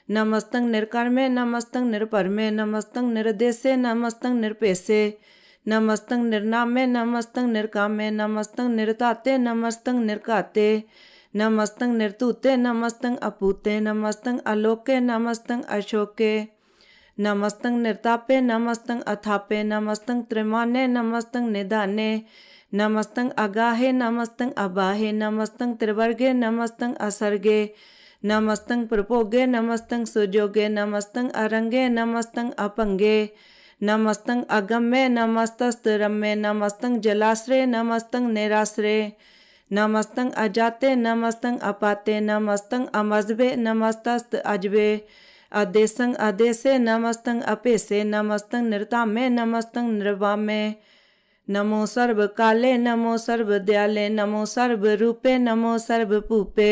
नमस्तंग निर्कर्मे नमस्तंग निर्परमे नमस्तंग निर्देशे नमस्तंग निर्पेशे नमस्तंग निर्नामे नमस्तंग निर्कामे नमस्तंग निर्ताते नमस्तंग निर्काते नमस्तंग निर्तूते नमस्तंग अपूते नमस्तंग अलोके नमस्तंग अशोके नमस्तंग निर्तापे नमस्तंग अथापे नमस्तंग त्रिमाने नमस्तंग निधाने नमस्तंग अगाहे नमस्तंग अबाहे नमस्तंग त्रिवर्गे नमस्तंग असर्गे नमस्तंग प्रभोगे नमस्तंग सुजोगे नमस्तंग अरंगे नमस्तंग अपंगे नमस्तंग अगम्य नमस्तस्त रम्य नमस्तंग जलाश्रय नमस्तंग निराश्रय नमस्तंग अजाते नमस्तंग अपाते नमस्तंग अमजबे नमस्तस्त अजबे अदेसंग अदेसे नमस्तंग अपेसे नमस्तंग निर्तामे नमस्तंग निर्वामे नमो सर्व काले नमो सर्व दयाले नमो सर्व रूपे नमो सर्व भूपे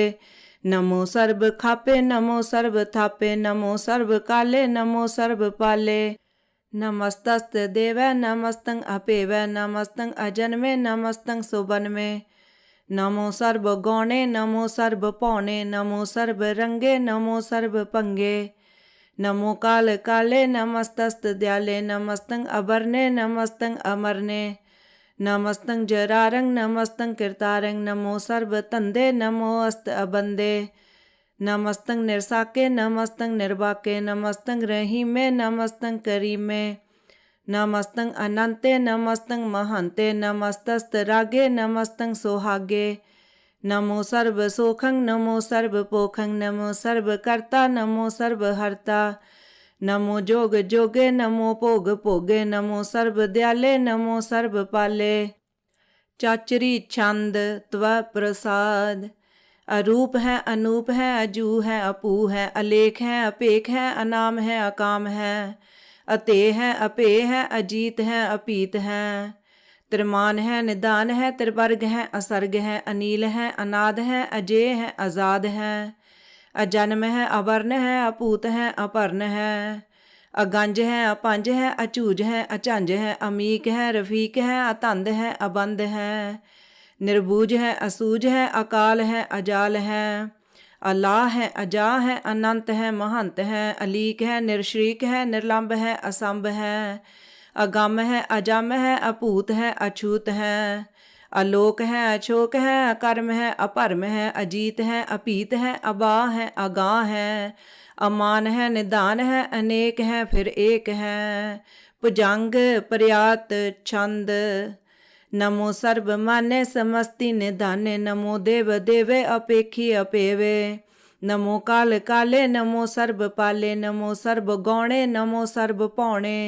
नमो सर्व खापे नमो सर्व थापे नमो सर्व काले नमो सर्व पाले नमस्तस्त देवै नमस्तंग अपेवै नमस्तंग अजन्मे नमस्तंग सुबन्मे नमो सर्व गौणे नमो सर्व पौणे नमो सर्व रंगे नमो सर्व पंगे नमो काल काले नमस्तस्त दयाले नमस्तंग अबरने नमस्तंग अमरने नमस्तंग जरारंग नमस्तंग कीर्तारंग नमो सर्व तंदे नमो अस्त अबंदे नमस्तं निरसाके नमस्तं निर्वाके नमस्तं रहीमे नमस्तं करीमे नमस्तं अनंते नमस्तं महंते नमस्तस्तरागे नमस्तं सोहागे नमो सर्वसोखं नमो सर्वपोखं नमो सर्वकर्ता नमो सर्वहर्ता नमो जोग जोगे नमो भोग भोगे नमो सर्वदयाले नमो सर्वपाले चाचरी छंद त्व प्रसाद अरूप है अनूप है अजू है अपू है अलेख है अपेख है अनाम है अकाम है अते है अपे है अजीत है अपीत है त्रिमान है निदान है त्रिवर्ग है असर्ग है अनील है अनाद है अजय है आज़ाद है अजन्म है अवर्ण है अपूत है अपर्ण है अगंज है अपंज है अचूज है अचंज है अमीक है रफीक है अतंद है अबंद है निर्बूज है असूज है अकाल है अजाल है अल्लाह है अजा है अनंत है महंत है अलीक है निर्श्रीक है निर्लंब है असंभ है अगम है अजम है अपूत है अछूत है अलोक है अछोक है अकर्म है अपरम है अजीत है अपीत है अबा है अगाह है अमान है निदान है अनेक है फिर एक है भुजंग पर्यात छंद नमो सर्व माने समस्ति निधाने नमो देव देवे अपेखी अपेवे नमो काल काले नमो सर्व पाले नमो सर्व गौणे नमो सर्व पौणे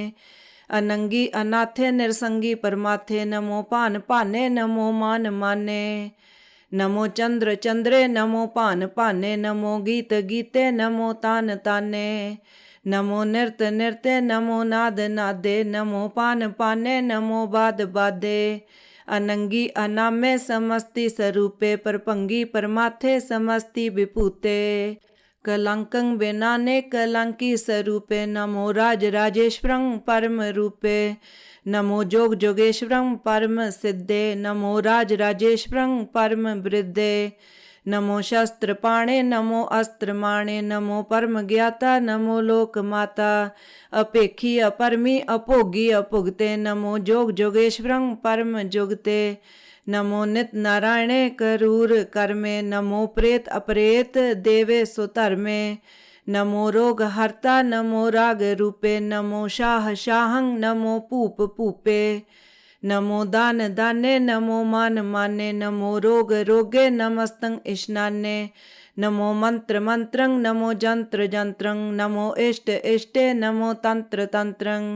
अनंगी अनाथे निरसंगी परमाथे नमो पान पाने नमो मान माने नमो चंद्र चंद्रे नमो पान पाने नमो गीत गीते नमो तान ताने नमो नृत नृत्य नमो नाद नादे नमो पान पाने नमो बाद बादे अनंगी अनामे समस्ति स्वरूपे परभंगी परमाथे समस्ति विभूते कलंकं बेनाने कलंकी स्वरूपे नमो राज राजेश्वरं परम रूपे नमो जोग जोगेश्वरं परम सिद्धे नमो राज राजेश्वरं परम वृद्धे नमो शस्त्र पाणे नमो अस्त्र माणे नमो परम ज्ञाता नमो लोक माता अपेखी अपरमी अभोगी अभुगते नमो जोग जोगेश्वरं परम जुगते नमो नित नारायणे करूर कर्मे नमो प्रेत अपरेत देवे सुधर्मे नमो रोग हर्ता नमो राग रूपे नमो शाह शाहं नमो भूप भूपे नमो दान दाने नमो मान माने नमो रोग रोगे नमस्तं इष्णाने नमो मंत्र मंत्रं नमो जंत्र जंत्रं नमो इष्ट इष्टे नमो तंत्र तंत्रं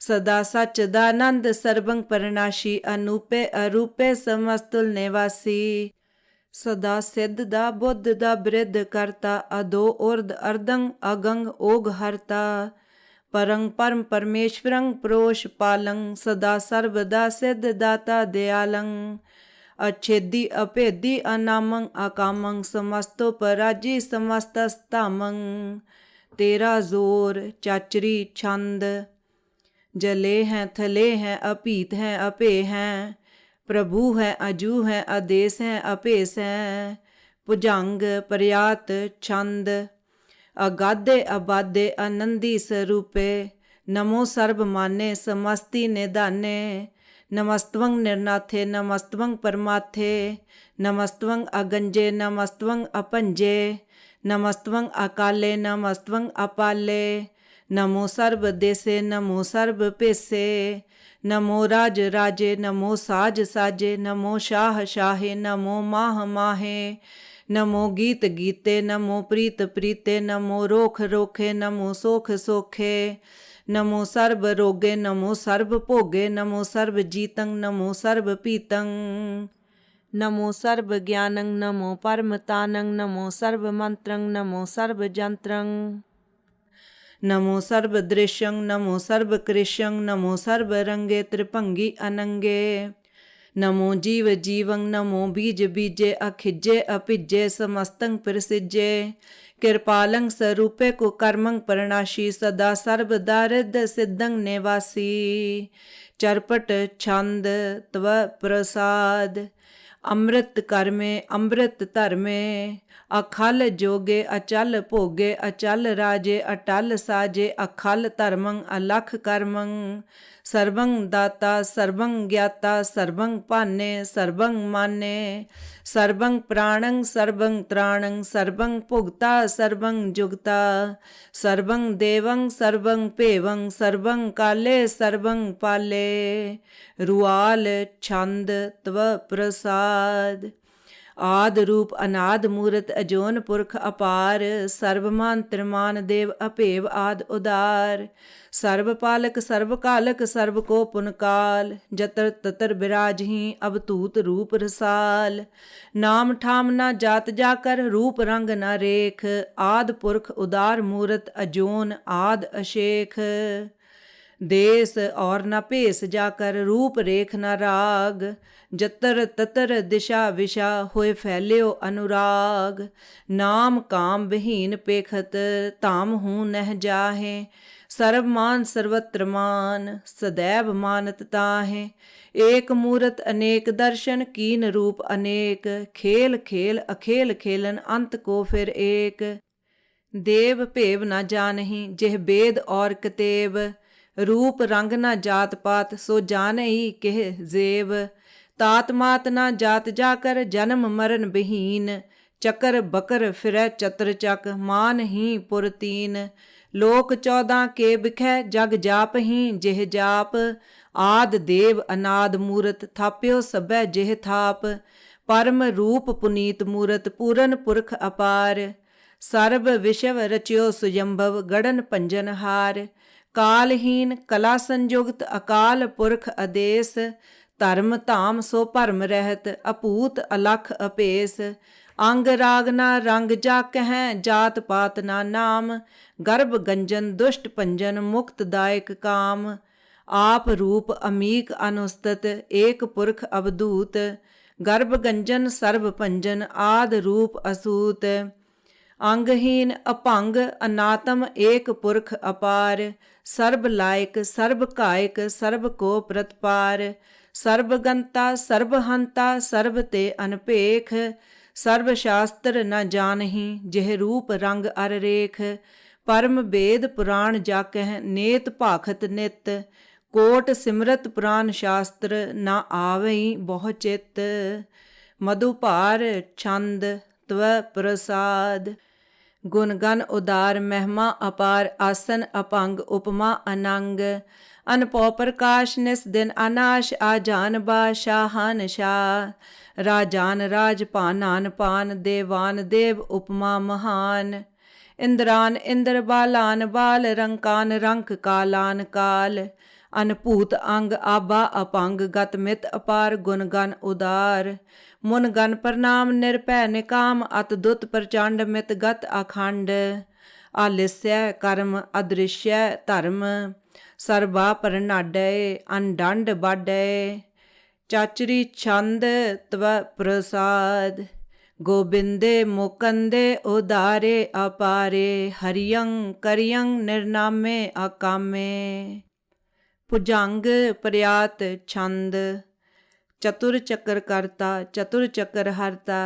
सदा सच्चिदानंद सर्वं परनाशी अनूपे अरूपे समस्तुल निवासी सदा सिद्ध दा बुद्ध दा बृद्ध करता अदो उर्द अर्दं अगंग ओग हरता परं परम परमेश्वरं प्रोष पालं सदा सर्वदा सिद्ध दाता दयालं अच्छेदी अभेदी अनामं अकामं समस्तो पराजी समस्तस्तामं तेरा जोर चाचरी छंद जले हैं थले हैं अपीत हैं अपे हैं प्रभु है अजू है आदेश है अपेस है भुजंग पर्यात छंद अगाधे अबाधे आनंदी स्वरूपे नमो सर्व माने समस्ति निधाने नमस्तवं निर्नाथे नमस्तवं परमाथे नमस्तवं अगंजे नमस्तवं अपंजे नमस्तवं अकाले नमस्तवं अपाले नमो सर्व देसे नमो सर्व पेसे नमो राज राजे नमो साज साजे नमो शाह शाहे नमो माह माहे नमो गीत गीते नमो प्रीत प्रीते नमो रोख रोखे नमो सोख सोखे नमो सर्व रोगे नमो सर्व भोगे नमो सर्व जीतं नमो सर्व पीतं नमो सर्व ज्ञानं नमो परमतानं नमो सर्व मंत्रं नमो सर्व जंत्रं नमो सर्व दृश्यं नमो सर्व कृष्यं नमो सर्व रंगे त्रिभंगी अनंगे नमो जीव जीवं नमो बीज बीजे अखिजे अपिजे समस्तं प्रसिजे कृपालं स्वरूपे को कर्मं परनाशी सदा सर्वदा रिद्ध सिद्धं निवासी चरपट छंद त्व प्रसाद अमृत कर्मे अमृत धर्मे अखल जोगे अचल भोगे अचल राजे अटल साजे अखल धर्मं अलख कर्मं सर्वं दाता सर्वं ज्ञाता सर्वं पाने सर्वं माने सर्वं प्राणं सर्वं त्राणं सर्वं भुगता सर्वं जुगता सर्वं देवं सर्वं पेवं सर्वं काले सर्वं पाले रुआल छंद तव प्रसाद आद रूप अनाद मूरत अजोन पुरख अपार सर्वमान त्रिमान देव अपेव आद उदार सर्व पालक सर्व कालक सर्व को पुनकाल जतर ततर बिराजही अवतूत रूप रसाल नाम ठाम न जात जाकर रूप रंग न रेख आद पुरख उदार मूरत अजोन आद अशेख देश और न भेस जाकर रूप रेख न राग जतर ततर दिशा विशा होए फैल्यो अनुराग नाम काम विहीन पेखत ताम हूँ नह जाहे सर्वमान सर्वत्र मान सदैव मानत ताहे एक मूरत अनेक दर्शन कीन रूप अनेक खेल खेल अखेल खेलन अंत को फिर एक देव भेव न जानही जेह बेद और कतेब रूप रंग न जात पात सो जान ही केह जेब तात मात न जात जाकर जन्म मरण बहीन चकर बकर फिरै चतर चक मान ही पुरतीन लोक 14 के बिखै जग जाप ही जेह जाप आद देव अनाद मूरत थाप्यो सबै जेह थाप परम रूप पुनीत मूरत पूरन पुरख अपार सर्व विश्व रचियो सुजंभव गड़न पंजन हार कालहीन कला संयुक्त अकाल पुरख आदेश धर्म धाम सो भरम रहत अपूत अलख अपेस अंग राग ना रंग जाक हैं जात पात ना नाम गर्भ गंजन दुष्ट पंजन मुक्तदायक काम आप रूप अमीक अनुस्तत एक पुरख अवधूत गर्भ गंजन सर्व पंजन आद रूप असूत अंगहीन अपंग अनातम एक पुरख अपार सर्ब लायक सर्ब कायक सर्ब को प्रतपार सर्वगंता सर्वहंता सर्ब ते अनपेख सर्व शास्त्र न जानही जेह रूप रंग अर रेख परम वेद पुराण जाकह नेत भाखत नित कोट सिमरत पुराण शास्त्र न आवई बहु चित मधुपार छंद तव प्रसाद गुणगन उदार महिमा अपार आसन अपंग उपमा अनंग अनपौ प्रकाश निस दिन अनाश आजान बाशाहान शाह राजान राजपानान पान देवान देव उपमा महान इंद्रान इंद्र बालान बाल रंकान रंक कालान काल अनभूत अंग आबा अपंग गत मित अपार गुणगन उदार मुन गण प्रणाम निरभै निकाम अतदुत प्रचंड मित गत अखंड आलिस्य कर्म अदृश्य धर्म सर्वा परनाडय अनडंड बाडय चाचरी छंद तव प्रसाद गोबिंदे मुकंदे उदारे अपारे हरियं करियं निर्नामे अकामे भुजंग प्रयात छंद चतुर चक्र करता चतुर चक्र हरता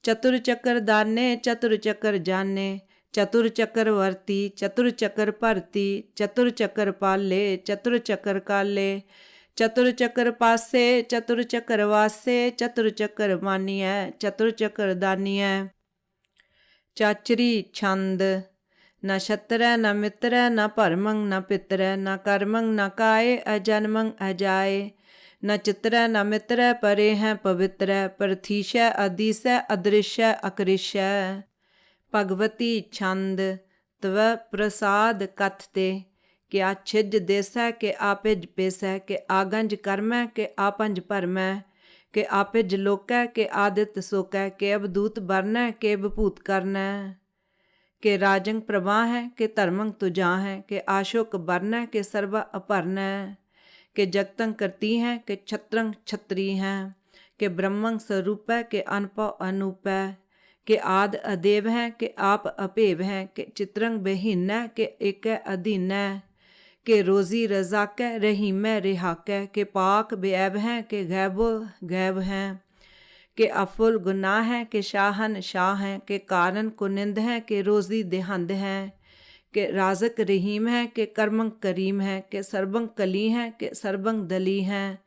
चतुर चक्र दाने चतुर चक्र जाने चतुर चक्र वर्ती चतुर चक्र भरती चतुर चक्र पाले चतुर चक्र काले चतुर चक्र पासे चतुर चक्र वासे चतुर चक्र मानिय चतुर चक्र दानिय चाचरी छंद न छत्र न मित्र न भरमं न पितर न कर्मं न काय अजन्मं अजाए न चित्र न मित्र परे हैं पवित्र प्रथीश अदिश अदृश्य अकृश भगवती छंद तव प्रसाद कथते के आछिज देस के आपिज पेस के आगंज कर्म के आपंज भरम के आपिज लोक के आदित्य सोक के अवधूत वर्ण के विभूत कर्ण के राजंग प्रभा है के धर्मंग तुजा है के आशोक वर्ण के सर्व अपर्ण के जगतंग करती हैं के छत्रंग छत्री हैं के ब्रह्मंग स्वरूप है के अनपौ अनूप है के आद अदेव हैं के आप अपेव हैं के चित्रंग बेहीन के एक अधीन के रोज़ी रज़ाक रहीम रिहाक के पाक बेऐब हैं के गैबो गैब हैं के अफुल गुनाह हैं के शाहन शाह हैं के कारण कुनिंद हैं के रोज़ी देहंद हैं कि राज़क रहीम है, कि कर्मंग करीम है, कि सर्वंग कली है, कि सर्वंग दली है,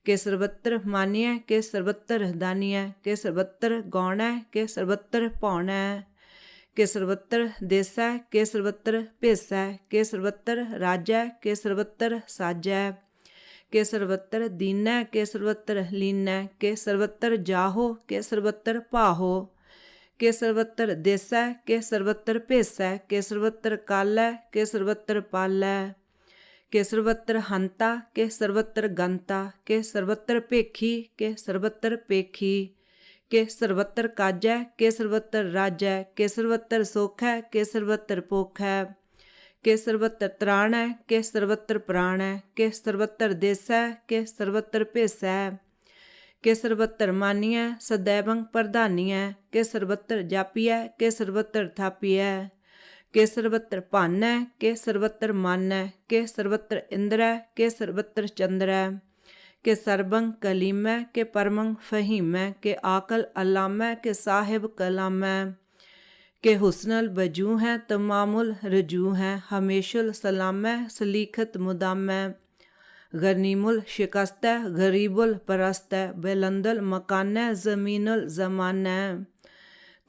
कि सर्वत्र मानी है, कि सर्वत्र दानी है, कि सर्वत्र गौण है, कि सर्वत्र पौण है, कि सर्वत्र देस है, कि सर्वत्र भेस है, कि सर्वत्र राज है, कि सर्वत्र साज है, कि सर्वत्र दीन है, कि सर्वत्र लीन है, कि सर्वत्र जाहो, कि सर्वत्र पाहो, कि सर्वत्र देस है, कि सर्वत्र भेस है, कि सर्वत्र काल है, कि सर्वत्र पाल है, कि सर्वत्र हंता, कि सर्वत्र गंता, कि सर्वत्र भेखी, कि सर्वत्र पेखी, कि सर्वत्र काज है, कि सर्वत्र राज है, कि सर्वत्र सुख है, कि सर्वत्र भुख है, कि सर्वत्र त्राण है, कि सर्वत्र प्राण है, कि सर्वत्र देस है, कि सर्वत्र भेस है, कि सर्वत्र मानी है, सदैवं प्रधानी है, कि सर्वत्र जापी है, कि सर्वत्र थापी है, कि सर्वत्र भन है, कि सर्वत्र मन है, कि सर्वत्र इंद्र है, कि सर्वत्र चंद्र है, कि सर्वं कलीम है, कि परमं फहीम है, कि आकल अलाम है, कि साहिब कलाम है, कि हुस्नल वजू है, तमामुल रजू है, हमेशुल सलाम है, सलीखत मुदाम है, गनीमुल शिकस्त है, गरीबुल परस्त है, बेलंदल मकान है, ज़मीनुल ज़मान है,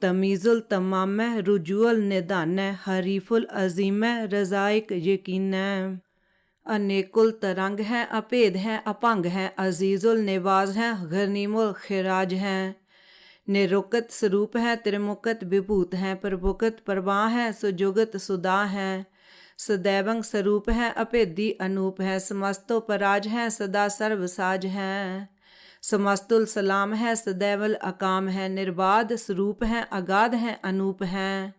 तमीज़ुल तमाम है, रुजूअल निदान है, हरीफुल अजीम है, रज़ाइक यकीन है, अनेकुल तरंग हैं, अभेद हैं, अपंग हैं, अजीज़ुल निवाज हैं, गनीमुल खिराज हैं, निरुकत स्वरूप हैं, त्रिमुकत विभूत हैं, प्रभुकत प्रवाह हैं, सुजुगत सुदा हैं, सदैवंग स्वरूप हैं, अभेदी अनूप हैं, समस्तो पराज हैं, सदा सर्वसाज हैं, समस्तुल सलाम है, सदैवल अकाम है, निर्बाध स्वरूप हैं, अगाध हैं, अनूप हैं,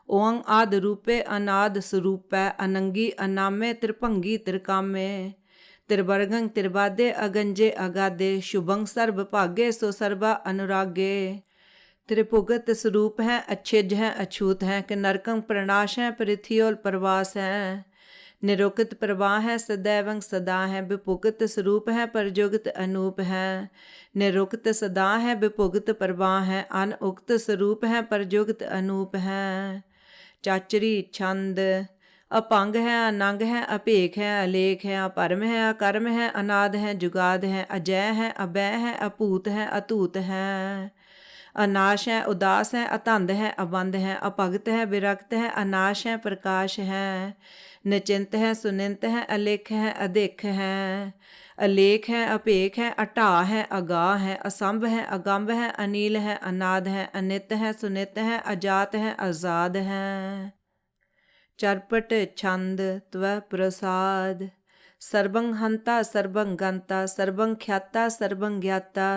ओंग आद रूपे अनाद स्वरूप है, अनंगी अनामे त्रिभंगी त्रिकामे, त्रिवर्गं त्रिबादे अगंजे अगादे, शुभंग सर्व भागे सो सर्वा अनुरागे, त्रिभुगत स्वरूप हैं, अच्छेज हैं, अछूत हैं, कि नरकं प्रणाश हैं, पृथ्वीओल प्रवास हैं, निरुक्त प्रवाह हैं, सदैवं सदा हैं, विभुगत स्वरूप हैं, परजुगत अनूप हैं, निरुक्त सदा हैं, विभुगत प्रवाह हैं, अनउक्त स्वरूप हैं, परजुगत अनूप हैं, चाचरी छंद, अपंग है, अनंग है, अपेख है, अलेख है, अपरम है, अकर्म है, अनाद है, जुगाद है, अजय है, अभय है, अपूत है, अतूत है, अनाश है, उदास है, अतंद है, अबंध है, अपगत है, विरक्त है, अनाश है, प्रकाश है, निचिंत है, सुनिंत है, अलेख है, अधिक है, अलेख है, अपेख है, अटा है, अगाह है, असंभ है, अगंभ है, अनील है, अनाद है, अनित है, सुनित है, अजात है, आजाद है, चरपट छंद त्व प्रसाद, सर्वं हंता सर्वं गंता, सर्वं ख्याता सर्वं ज्ञाता,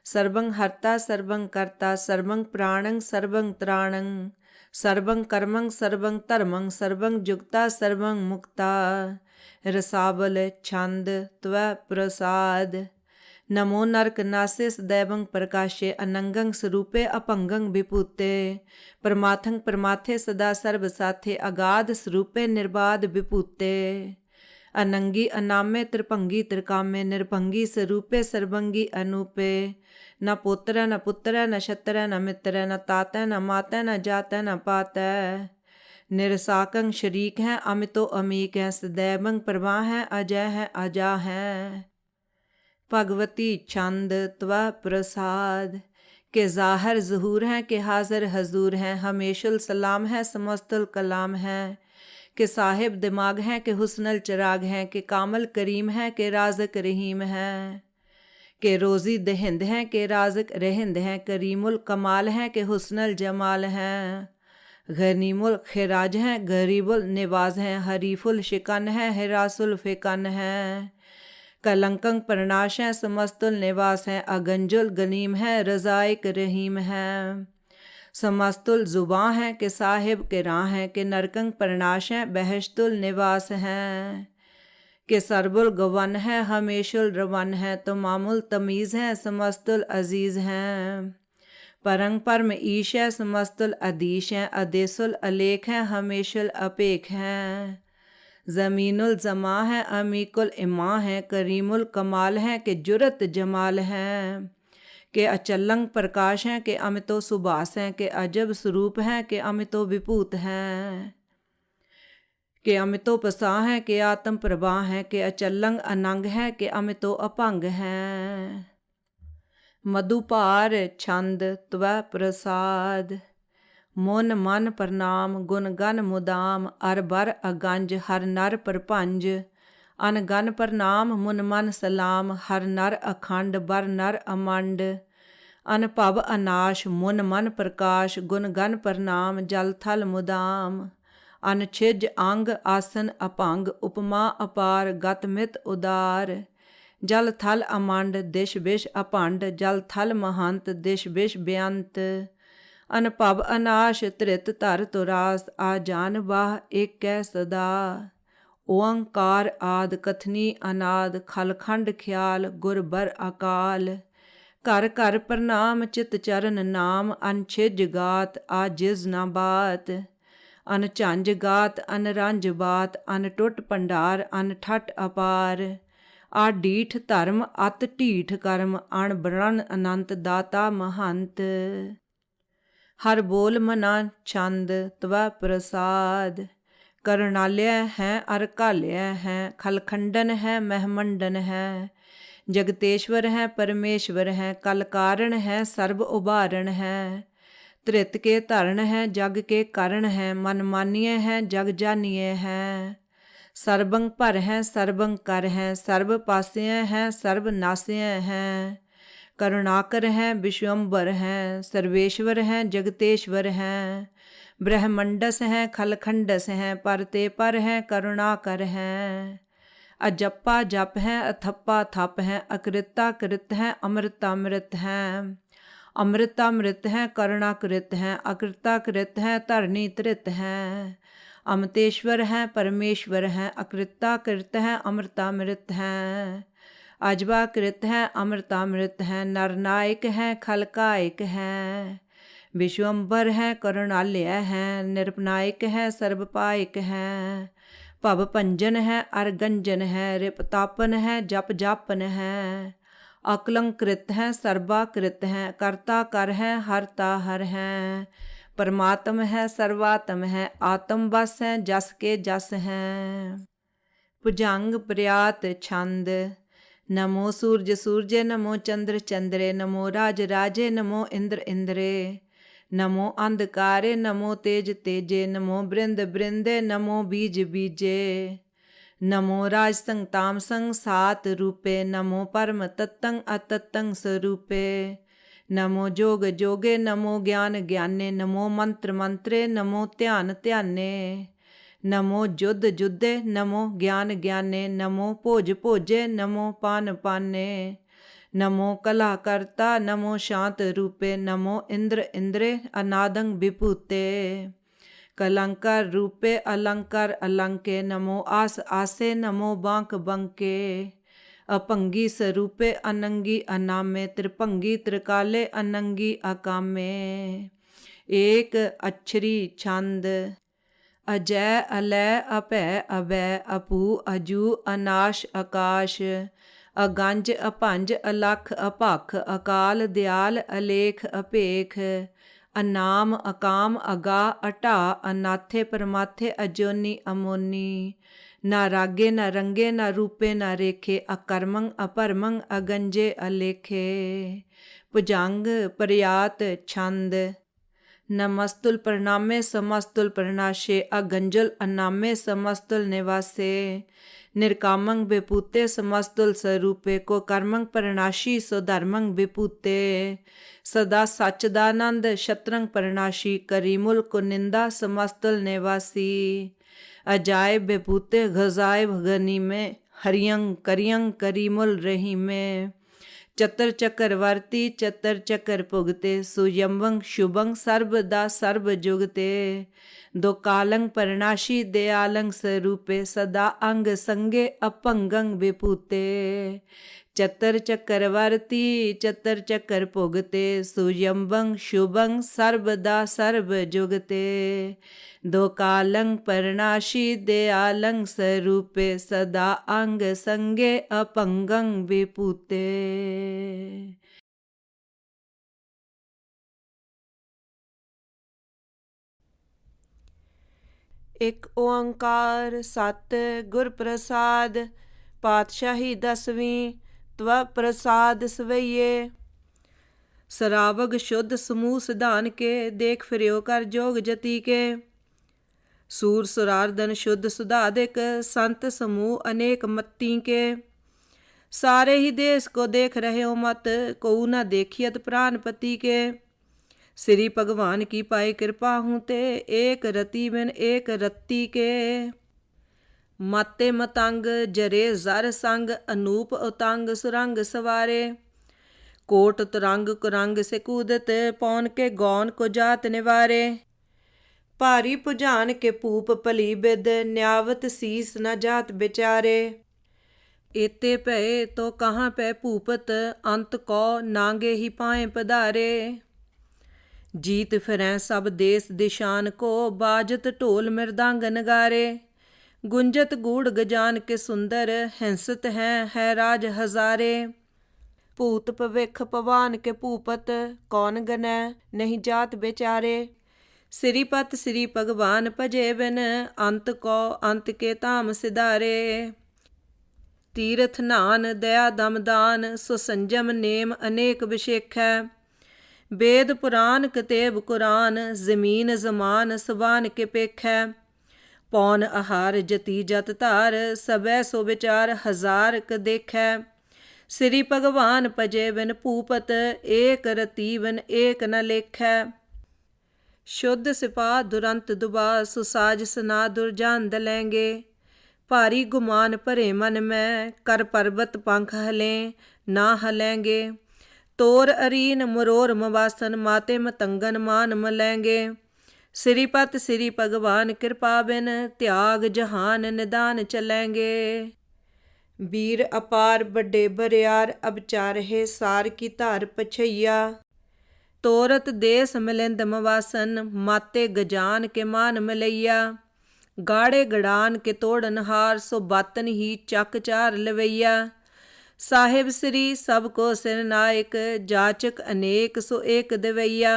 सर्वं हर्ता सर्वं कर्ता, सर्वं प्राणं सर्वं त्राणं, सर्वं कर्मं सर्वं धर्मं, सर्वं जुक्ता सर्वं मुक्ता, रसावल छंद त्व प्रसाद, नमो नरक नासे सदैवं प्रकाशे, अनंगं स्वरूपे अपंगं विभूते, परमाथं परमाथे सदा सर्व साथे, अगाध स्वरूपे निर्बाध विभूते, अनंगी अनामे त्रिभंगी त्रिकामे, निर्भंगी स्वरूपे सर्वंगी अनूपे, न पुत्र न पुत्र न क्षत्र न मित्र, न तात न मात न जात न पात, निरसाकं शरीक हैं, अमितो अमीक हैं, सदैवं प्रवाह हैं, अजय हैं, अजा हैं, भगवती छंद त्व प्रसाद, के ज़ाहिर ज़हूर हैं, के हाजिर हजूर हैं, हमेशुल सलाम है, समस्तुल कलाम हैं, के साहिब दिमाग हैं, के हुस्नल चिराग हैं, के कामल करीम हैं, के राज़क रहीम हैं, के रोज़ी दहिंद हैं, के राज़क रहिंद हैं, करीमुल कमाल हैं, के हुस्नल जमाल हैं, गनीमुल खिराज हैं, गरीबुल निवाज हैं, हरीफुल शिकन हैं, हिरासुल फ़िकन हैं, कलंकं प्रणाश हैं, समस्तुल निवास हैं, अगंजुल गनीम हैं, रज़ाइक रहीम हैं, समस्तुल जुबां हैं, के साहिब के राह हैं, के नरकंग प्रणाश हैं, बहश्तुल निवास हैं, के सरबुल गवन है, हमेशुल रवन है, तो मामुल तमीज़ हैं, समस्तुल अजीज़ हैं, परंग परम ईश है, समस्तुल अधीश हैं, अदेसुल अलेख हैं, हमेशुल अपेख हैं, ज़मीनुल ज़मा है, अमीकुल इमा है, करीमुल कमाल है, के जुरत जमाल हैं, के अचलंग प्रकाश हैं, के अमितो सुबास हैं, के अजब स्वरूप हैं, के अमितो विभूत हैं, कि अमितो पसा है, कि आत्म प्रभा है, कि अचलंग अनंग है, कि अमितो अपंग है। मधुपार छंद त्वै प्रसाद। मन मन प्रणाम गुण गन मुदाम, अर बर अगंज हर नर प्रपंज। अनगन प्रणाम मुन मन सलाम, हर नर अखंड बर नर अमंड। अनभव अनाश मुन मन प्रकाश, गुण गन प्रणाम जल थल मुदाम। अनछिज अंग आसन अपंग, उपमा अपार गत मित उदार। जल थल अमंड दिश बिश अपंड, जल थल महंत दिश बिश बेअंत। अनभव अनाश त्रित धर तुरास, आ जान बाह एक सदा। ओंकार आद कथनी अनाद, खलखंड ख्याल गुर बर अकाल। घर घर प्रणाम चित चरण नाम, अनछिज गात आ जिज ना बात। अनझंझ गात अनरंज बात, अनटुट भंडार अनठट अपार। आ ढीठ धर्म अत ढीठ कर्म, अण ब्रण अनंत दाता महंत। हर बोल मना छंद त्वै प्रसाद। करणालय है अर कालय है, खलखंडन है महमंडन है। जगतेश्वर है परमेश्वर है, कल कारण है सर्ब उभारण है। त्रित के धरण है जग के करण है, मन मानिए है जग जानिए है। सर्बंग पर है सर्बंग कर है, सर्ब पासिय है सर्ब नासिय है। करुणाकर है विश्वम्बर है, सर्वेश्वर है जगतेश्वर है। ब्रह्मंडस है खलखंडस है, परते पर है करुणाकर है। अजप्पा जप है अथप्पा थप है, अकृता कृत है अमृतामृत है। अमृतामृत है करुणाकृत है, अकृताकृत है धरणी तृत है। अमृतेश्वर है परमेश्वर है, अकृताकृत है अमृतामृत है। अजबाकृत है अमृतामृत है, नरनायक है खलकायक है। विश्वम्बर है करुणालय है, निरपनायक है सर्वपायक है। भव भंजन है अरगंजन है, रिपतापन है जप जापन है। अकलंकृत है सर्वाकृत है, करता कर है हरता हर है। परमात्म है सर्वात्म है, आत्म बस है जस के जस है। भुजंग प्रयात छंद। नमो सूरज सूरजे, नमो चंद्र चंद्रे, नमो राज राजे, नमो इंद्र इंद्रे। नमो अंधकारे नमो तेज तेजे, नमो बृंद बृंदे, नमो बीज बीजे। नमो राज संग ताम संग सात रूपे, नमो परम तत्तंग अतत्तंग स्वरूपे। नमो जोग जोगे, नमो ज्ञान ज्ञाने, नमो मंत्र मंत्रे, नमो ध्यान ध्याने। नमो जुद्ध जुद्धे, नमो ज्ञान ज्ञाने, नमो भोज भोजे, नमो पान पाने। नमो कला करता, नमो शांत रूपे, नमो इंद्र इंद्रे अनादंग विभूते। कलंकार रूपे अलंकार अलंके, नमो आस आसे, नमो बांक बंके। अपंगी स्वरूपे अनंगी अनामे, त्रिभंगी त्रिकाले अनंगी अकामे। एक अक्षरी छंद। अजय अलय अपै अभय, अपू अजू अनाश आकाश। अगंज अपंज अलख अपख, अकाल दयाल अलेख अपेख। अनाम अकाम अगा अटा, अनाथे परमाथे अजोनी अमोनी। ना रागे ना रंगे ना रूपे ना रेखे, अकर्मंग अपरमंग अगंजे अलेखे। भुजंग प्रयात छंद। नमस्तुल प्रणामे समस्तुल प्रणाशे, अगंजुल अनामे समस्तुल निवासे। निर्कामंग विपूते समस्तुल स्वरूपे, को कर्मंग प्रणाशी सो धर्मंग विपूते। सदा सच्चिदानंद शत्रंग प्रणाशी, करी मुल को निंदा समस्तुल निवासी। अजायब विभूते गजायब गनी में, हरियंग करियंग करी मुल रही में। चतर चक्रवर्ती चतर चक्र भुगते, सुयंबंग शुभंग सर्वदा सर्व जुगते। दो कालंग परनाशी दयालंग स्वरूपे, सदा अंग संगे अपंगंग विपूते। चतर चक्रवर्ती चतर चक्र भुगते, सुयंबंग शुभंग सर्वदा सर्व जुगते। दो कालंग परनाशी दयालंग स्वरूपे, सदा अंग संगे अपंगंग विपूते। ਇੱਕ ਓੰਕਾਰ ਸਤ ਗੁਰ ਪ੍ਰਸਾਦ। ਪਾਤਸ਼ਾਹੀ ਦਸਵੀਂ ਤਵ ਪ੍ਰਸਾਦ ਸਵਈਏ। ਸਰਾਵਗ ਸ਼ੁੱਧ ਸਮੂਹ ਸਿਧਾਨ ਕੇ, ਦੇਖ ਫਿਰਿਓ ਕਰ ਜੋਗ ਜਤੀ ਕੇ। ਸੂਰ ਸੁਰਾਰਦਨ ਸ਼ੁੱਧ ਸੁਧਾਦਿਕ, ਸੰਤ ਸਮੂਹ ਅਨੇਕ ਮੱਤੀ ਕੇ। सारे ही देश को देख रहे हो मत, कोऊ न देखियत प्राणपति के। श्री भगवान की पाई कृपा हूँ ते, एक रति बिन एक रत्ती के। माते मतंग जरे जर संग, अनूप उतंग सुरंग सवारे। कोट तुरंग कुरंग से कूदत, पौन के गौन को जात निवारे। भारी भुजान के पूप भली बिद, न्यावत शीस न जात बेचारे। एते भये तो कहाँ पै भूपत, अंत को नांगे ही पाए पधारे। जीत फिरें सब देश दिशान को, बाजत ढोल मृदंग नगारे। गुंजत गूढ़ गजान के सुंदर, हिंसत है राज हजारे। भूत भविख पवान के भूपत, कौन गनै नहीं जात बेचारे। श्रीपत श्री भगवान भजे बिन, अंत को अंत के धाम सिधारे। तीरथ नान दया दमदान, सो संजम नेम अनेक विशेखै। वेद पुराण कतेब कुरान, जमीन जमान सबान के पेखै। पौन आहार जति जत धार, सबै सो विचार हजार क देखै। श्री भगवान भजे बिन भूपत, एक रति बिन एक न लेखै। शुद्ध सिपा दुरंत दुबा, सुसाज सना दुरजान दलेंगे। भारी गुमान भरे मन में, कर पर्वत पंख हले ना हलेंगे। तोर अरीन मरोर मवासन, माते मतंगन मान मलेंगे। श्रीपत श्री भगवान कृपा बिन, त्याग जहान निदान चलेंगे। वीर अपार बड़े बरियार, अब चारहे सार की धार पछैया। तोरत देश मिलिंद मवासन, माते गजान के मान मलैया। गाड़े गड़ान के तोड़न हार, सो बातन ही चक चार लवैया। साहिब श्री सबको सिर नायक, जाचक अनेक सो एक दवैया।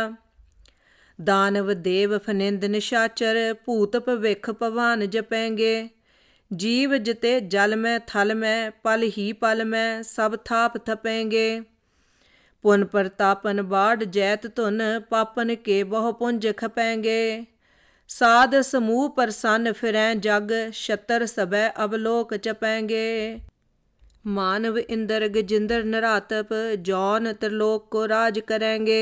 दानव देव फनिंद निशाचर, भूत भविख भवान जपेंगे। जीव जिते जल में थल में, पल ही पल में सब थाप थपेंगे। पुन प्रतापन बाढ़ जैत धुन, पापन के बहु पुंज खपेंगे। साध समूह प्रसन्न फिरें जग, शतर सबै अवलोक चपेंगे। मानव इंद्र गजिंदर नरातप, जौन त्रिलोक को राज करेंगे।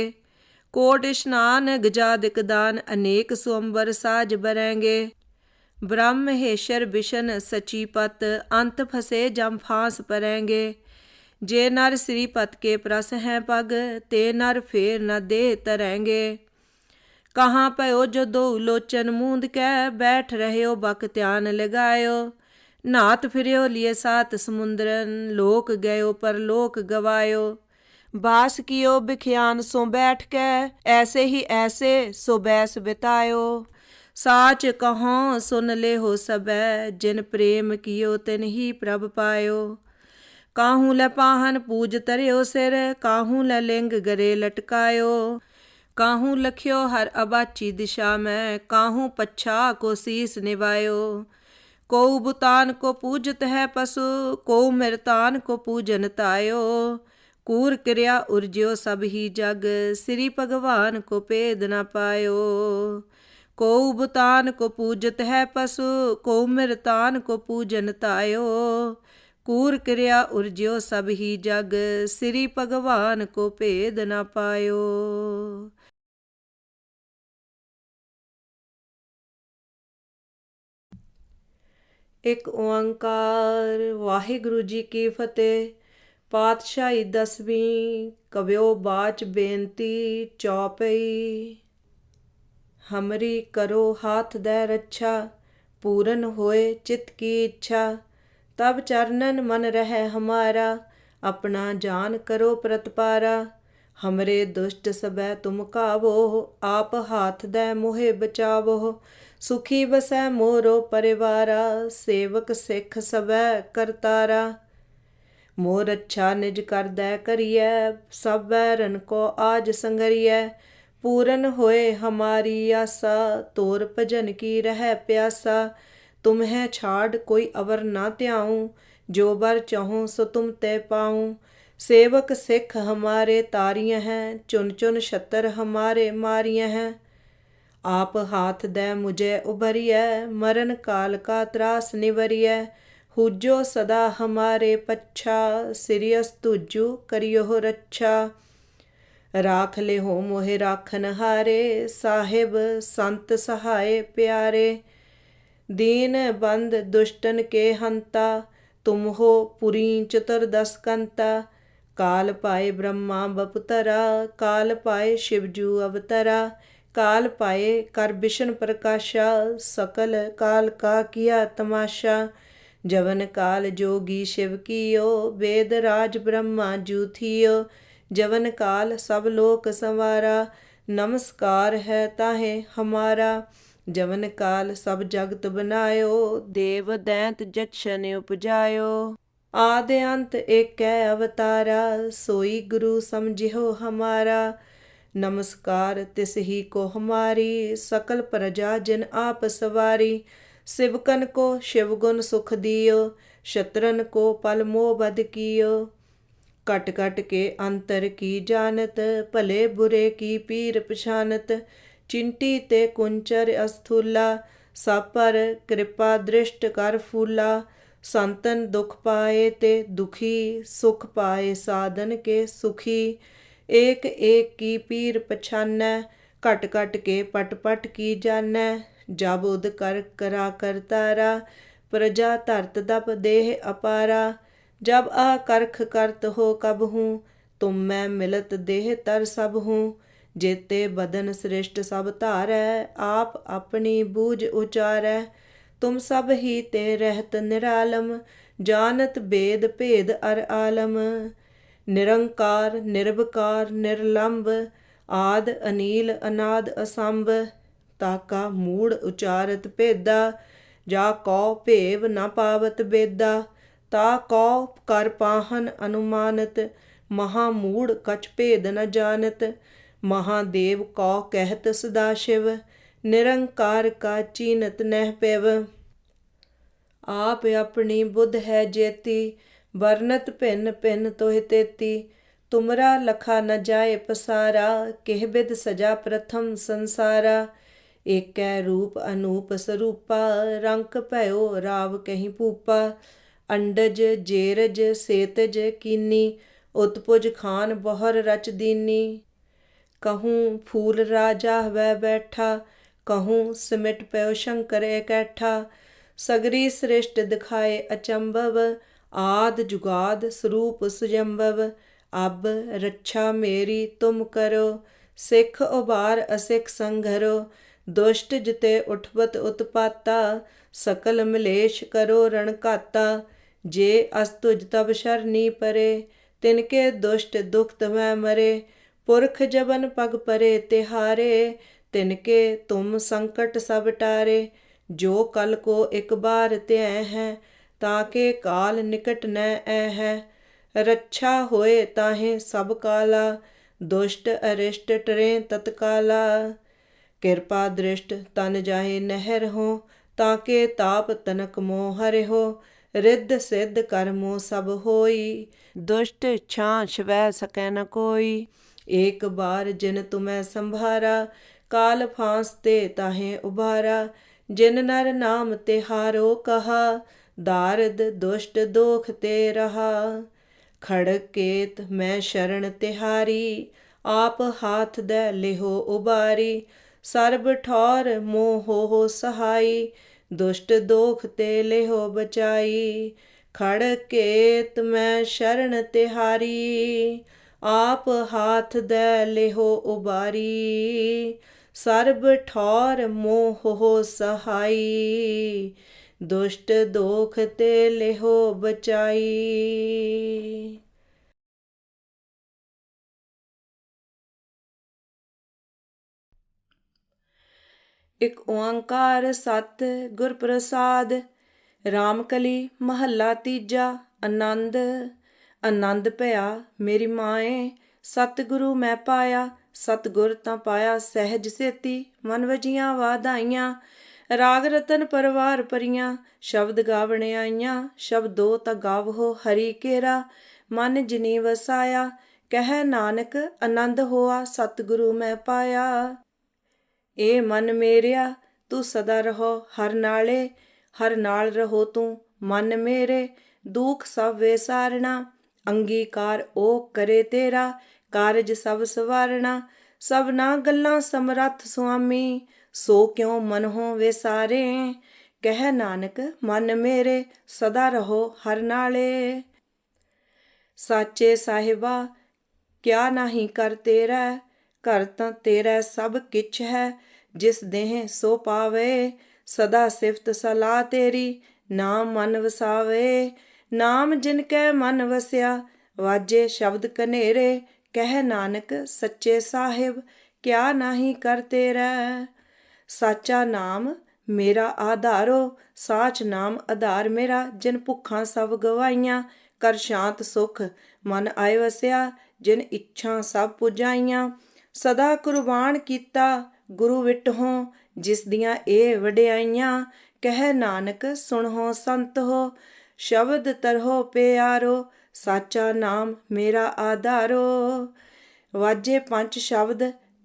कोट स्नान गजादिक दान, अनेक स्वंबर साज बरेंगे। ब्रह्म हेशर विशन सचीपत, अंत फंसे जम फांस परेंगे। जे नर श्रीपत के प्रस हैं पग, ते नर फेर न दे तरेंगे। कहाँ पयो जो दो लोचन मूंद कै, बैठ रहे बक ध्यान लगायो। नात फिरियो लिए सात समुंदरन, लोक गयो पर लोक गवायो। बास कियो बिख्यान सो बैठ कै, ऐसे ही ऐसे सो बैस बितायो। साच कहो सुन ले हो सबै, जिन प्रेम कियो तिन ही प्रभ पायो। काहूँ ल पाहन पूज तरियो सिर, काहूँ ल लिंग गरे लटकायो। काहूँ लख्यो हर अबाची दिशा में, काहूँ पच्छा को शीस निवायो। कोऊ बुतान को पूजत है पशु, कोऊ मृतान को पूजन तायो। कूर क्रिया उर्ज्यो सब ही जग, श्री भगवान को पेद न पायो। कोऊ बुतान को पूजत है पशु, कोऊ मृतान को पूजन तायो। कूर क्रिया उर्ज्यो सब ही जग, श्री भगवान को पेद न पायो। एक ओंकार। वाहिगुरु जी की फतेह। पातशाही दसवीं। कव्यो बाच बेनती चौपई। हमरी करो हाथ दे रक्षा, पूरन होए चित की इच्छा। तब चरणन मन रहे हमारा, अपना जान करो प्रतपारा। हमरे दुष्ट सबै तुम कावो, आप हाथ दे मोहे बचावो। सुखी बसै मोरो परिवारा, सेवक सिख सबै करतारा। मोर अच्छा निज कर दै करियै, सब बैरन को आज संगरियै। पूरन होए हमारी आसा, तोर भजन की रह प्यासा। तुम्हें छाड़ कोई अवर ना त्याऊं, जो बर चाहूं सो तुम ते पाऊं। सेवक सिख हमारे तारिय हैं, चुन चुन छतर हमारे मारिय हैं। आप हाथ दे मुझे उभरिय, मरण काल का त्रास निवरिय। हुजो सदा हमारे पच्छा, सिरियस तुजो करियो रक्षा। राख ले हो मोहे राखन हारे, साहिब संत सहाय प्यारे। दीन बंद दुष्टन के हंता, तुम हो पुरी चतुर्दश कंता। काल पाए ब्रह्मा बपतरा, काल पाए शिवजू अवतरा। काल पाए कर विष्णु प्रकाशा, सकल काल का किया तमाशा। जवन काल जोगी शिव कियो, वेद राज ब्रह्मा जू थियो। जवन काल सब लोक संवारा, नमस्कार है ताहे हमारा। जवन काल सब जगत बनायो, देव दैंत जक्षन उपजायो। आदि अंत एक अवतारा, सोई गुरु समझियो हमारा। नमस्कार तिस ही को हमारी, सकल प्रजा जिन आप सवारी। शिवकन को शिव गुण सुख दियो, शत्रन को पल मोह बध कियो। कट कट के अंतर की जानत, भले बुरे की पीर पछानत। चिंटी ते कुंचर अस्थूला, सब पर कृपा दृष्ट कर फूला। संतन दुख पाए ते दुखी, सुख पाए साधन के सुखी। एक एक की पीर पछानै, घट घट के पट पट की जानै। जब उद कर करा कर तारा, प्रजा धरत दप देह अपारा। जब आ करख करत हो कब हूँ, तुम मैं मिलत देह तर सब हूँ। जेते बदन श्रेष्ठ सब धारै, आप अपनी बूझ उचारै। तुम सब ही ते रहत निरालम, जानत बेद भेद अर आलम। निरंकार निर्विकार निर्लंब, आद अनील अनाद असंभ। ताका मूड़ उचारत भेदा, जा कौ भेव न पावत बेदा। ता कौ कर पाहन अनुमानत, महामूढ़ कछ भेद न जानत। महादेव कौ कहत सदाशिव, निरंकार का चीनत नह पेव। आप अपनी बुध है जेती, वर्णत भिन्न भिन्न तोहि तेती। तुमरा लखा न जाए पसारा, किह बिद सजा प्रथम संसारा। एकै रूप अनूप स्वरूपा, रंक भयो राव कहीं भूपा। अंडज जेरज सेतज कीनी, उत्पुज खान बहर रच दीनी। कहूँ फूल राजा वह बैठा, कहूँ सिमट पयो शंकर इकैठा। सगरी श्रेष्ठ दिखाए अचंभव, आद जुगाद स्वरूप सुजंभव। अब रक्षा मेरी तुम करो, सिख उबार असिख संघरो। दुष्ट जिते उठबत उत्पाता, सकल मलेश करो रणघाता। जे अस्तुज तब शरणी परे, तिनके दुष्ट दुख तमੈ मरे। पुरख जबन पग परे तिहारे, तिनके तुम संकट सब टारे। जो कल को एक बार त्यੈ है, ताके काल निकट न ऐ है। रक्षा होए ताहे सब काला, दुष्ट अरिष्ट टरे तत्काला। कृपा दृष्ट तन जाहे नहर हो, ताके ताप तनक मोह हरे हो। रिद्ध सिद्ध कर्मो सब होई, दुष्ट छाछ वह सकै न कोई। एक बार जिन तुम्हें संभारा, काल फांसते ताहे उबारा। जिन नर नाम तिहारो कहा, दारद दुष्ट दोख ते रहा। खड़ग केत मैं शरण तिहारी, आप हाथ दे लिहो उबारी। सर्ब ठौर मोह हो सहाई, दुष्ट दोख ते लिहो बचाई। खड़ग केत मैं शरण तिहारी, आप हाथ दे लिहो उबारी। सर्ब ठौर मोह हो सहाई, दुष्ट दोख ते लिहो बचाई। एक ओंकार सत गुर प्रसाद। रामकली महला तीजा। आनंद आनंद भया मेरी माए, सतगुरु मैं पाया। ਸਤਿਗੁਰ ਤਾਂ ਪਾਇਆ ਸਹਿਜ ਸੇਤੀ, ਮਨ ਵਜੀਆਂ ਵਾਧਾਈਆਂ। ਰਾਗ ਰਤਨ ਪਰਵਾਰ ਪਰੀਆਂ, ਸ਼ਬਦ ਗਾਵਣ ਆਈਆਂ। ਸ਼ਬਦੋ ਤਾਂ ਗਾਵਹੋ ਹਰੀ ਕੇਰਾ, ਮਨ ਜਿਨੀ ਵਸਾਇਆ। ਕਹਿ ਨਾਨਕ ਆਨੰਦ ਹੋਆ, ਸਤਿਗੁਰੂ ਮੈਂ ਪਾਇਆ। ਏ ਮਨ ਮੇਰਿਆ ਤੂੰ ਸਦਾ ਰਹੋ ਹਰ ਨਾਲੇ, ਹਰ ਨਾਲ ਰਹੋ ਤੂੰ ਮਨ ਮੇਰੇ। ਦੁਖ ਸਭ ਵਿਸਾਰਣਾ, ਅੰਗੀਕਾਰ ਉਹ ਕਰੇ ਤੇਰਾ। ਕਾਰਜ ਸਭ ਸਵਾਰਣਾ, ਸਭਨਾ ਗੱਲਾਂ ਸਮਰੱਥ ਸੁਆਮੀ। ਸੋ ਕਿਉ ਮਨਹੁ ਵਿਸਾਰੇ, ਕਹਿ ਨਾਨਕ ਮਨ ਮੇਰੇ। ਸਦਾ ਰਹੋ ਹਰ ਨਾਲੇ। ਸਾਚੇ ਸਾਹਿਬਾ ਕਿਆ ਨਾਹੀ ਕਰ ਤੇਰਾ, ਘਰ ਤਾਂ ਤੇਰਾ ਸਭ ਕਿਛ ਹੈ। ਜਿਸ ਦੇਹ ਸੋ ਪਾਵੇ, ਸਦਾ ਸਿਫਤ ਸਲਾਹ ਤੇਰੀ। ਨਾਮ ਮਨ ਵਸਾਵੇ, ਨਾਮ ਜਿਨ ਕੈ ਮਨ ਵਸਿਆ। ਵਾਜੇ ਸ਼ਬਦ ਕਨੇਰੇ, ਕਹਿ ਨਾਨਕ ਸੱਚੇ ਸਾਹਿਬ ਕਿਆ ਨਾਹੀ ਕਰ ਤੇਰਾ। ਸਾਚਾ ਨਾਮ ਮੇਰਾ ਆਧਾਰੋ, ਸਾਚ ਨਾਮ ਆਧਾਰ ਮੇਰਾ। ਜਿਨ ਭੁੱਖਾਂ ਸਭ ਗਵਾਈਆਂ, ਕਰ ਸ਼ਾਂਤ ਸੁਖ ਮਨ ਆਏ ਵਸਿਆ। ਜਿਨ ਇੱਛਾ ਸਭ ਪੁਜਾਈਆਂ, ਸਦਾ ਕੁਰਬਾਨ ਕੀਤਾ ਗੁਰੂ ਵਿਟਹੁ। ਜਿਸ ਦੀਆਂ ਇਹ ਵਡਿਆਈਆਂ, ਕਹਿ ਨਾਨਕ ਸੁਣਹੁ ਸੰਤ ਹੋ। ਸ਼ਬਦ ਤਰਹੁ ਪਿਆਰੋ, ਸਾਚਾ ਨਾਮ ਮੇਰਾ ਆਧਾਰੋ। ਵਾਜੇ ਪੰਜ ਸ਼ਬਦ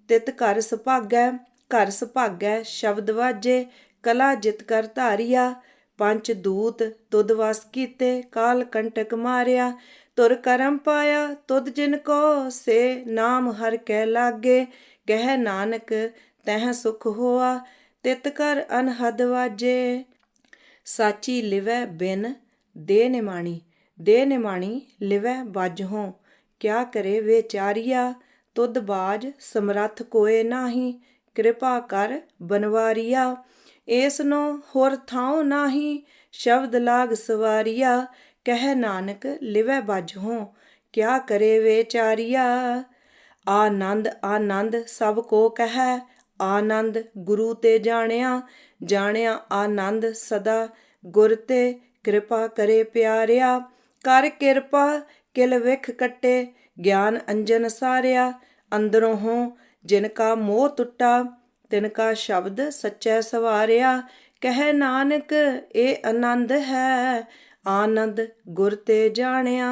ਤਿਤ ਘਰ ਸੁਭਾਗੈ, ਘਰ ਸੁਭਾਗੈ ਸ਼ਬਦ ਵਾਜੇ। ਕਲਾ ਜਿਤ ਕਰ ਧਾਰਿਆ, ਪੰਜ ਦੂਤ ਤੁਧ ਵਸ ਕੀਤੇ। ਕਾਲ ਕੰਟਕ ਮਾਰਿਆ, ਤੁਰ ਕਰਮ ਪਾਇਆ ਤੁਧ ਜਿਨ ਕੋ। ਸੇ ਨਾਮ ਹਰ ਕੈ ਲਾਗੇ, ਕਹਿ ਨਾਨਕ ਤਹਿ ਸੁਖ ਹੋਆ। ਤਿਤ ਕਰ ਅਨਹਦ ਵਾਜੇ। ਸਾਚੀ ਲਿਵੈ ਬਿਨ ਦੇ ਨਿਮਾਣੀ, ਦੇ ਨਿਮਾਣੀ ਲਿਵੈ ਬਾਝੋਂ। ਕਿਆ ਕਰੇ ਵਿਚਾਰੀਆ, ਤੁਧ ਬਾਝ ਸਮਰੱਥ ਕੋਇ ਨਾਹੀ। ਕਿਰਪਾ ਕਰ ਬਨਵਾਰੀਆ, ਏਸਨੋ ਹੋਰ ਥਾਉ ਨਾਹੀ। ਸ਼ਬਦ ਲਾਗ ਸਵਾਰੀਆ, ਕਹਿ ਨਾਨਕ ਲਿਵੈ ਬਾਝੋਂ। ਕਿਆ ਕਰੇ ਵਿਚਾਰੀਆ। ਆਨੰਦ ਆਨੰਦ ਸਭ ਕੋ ਕਹੈ, ਆਨੰਦ ਗੁਰੂ ਤੇ ਜਾਣਿਆ। ਜਾਣਿਆ ਆਨੰਦ ਸਦਾ ਗੁਰ ਤੇ, ਕਿਰਪਾ ਕਰੇ ਪਿਆਰਿਆ। ਕਰ ਕਿਰਪਾ ਕਿਲ ਵਿਖ ਕੱਟੇ, ਗਿਆਨ ਅੰਜਨ ਸਾਰਿਆ। ਅੰਦਰੋਂ ਜਿਨ ਕਾ ਮੋਹ ਟੁੱਟਾ, ਤਿਨ ਕਾ ਸ਼ਬਦ ਸੱਚੈ ਸਵਾਰਿਆ। ਕਹਿ ਨਾਨਕ ਇਹ ਆਨੰਦ ਹੈ, ਆਨੰਦ ਗੁਰ ਤੇ ਜਾਣਿਆ।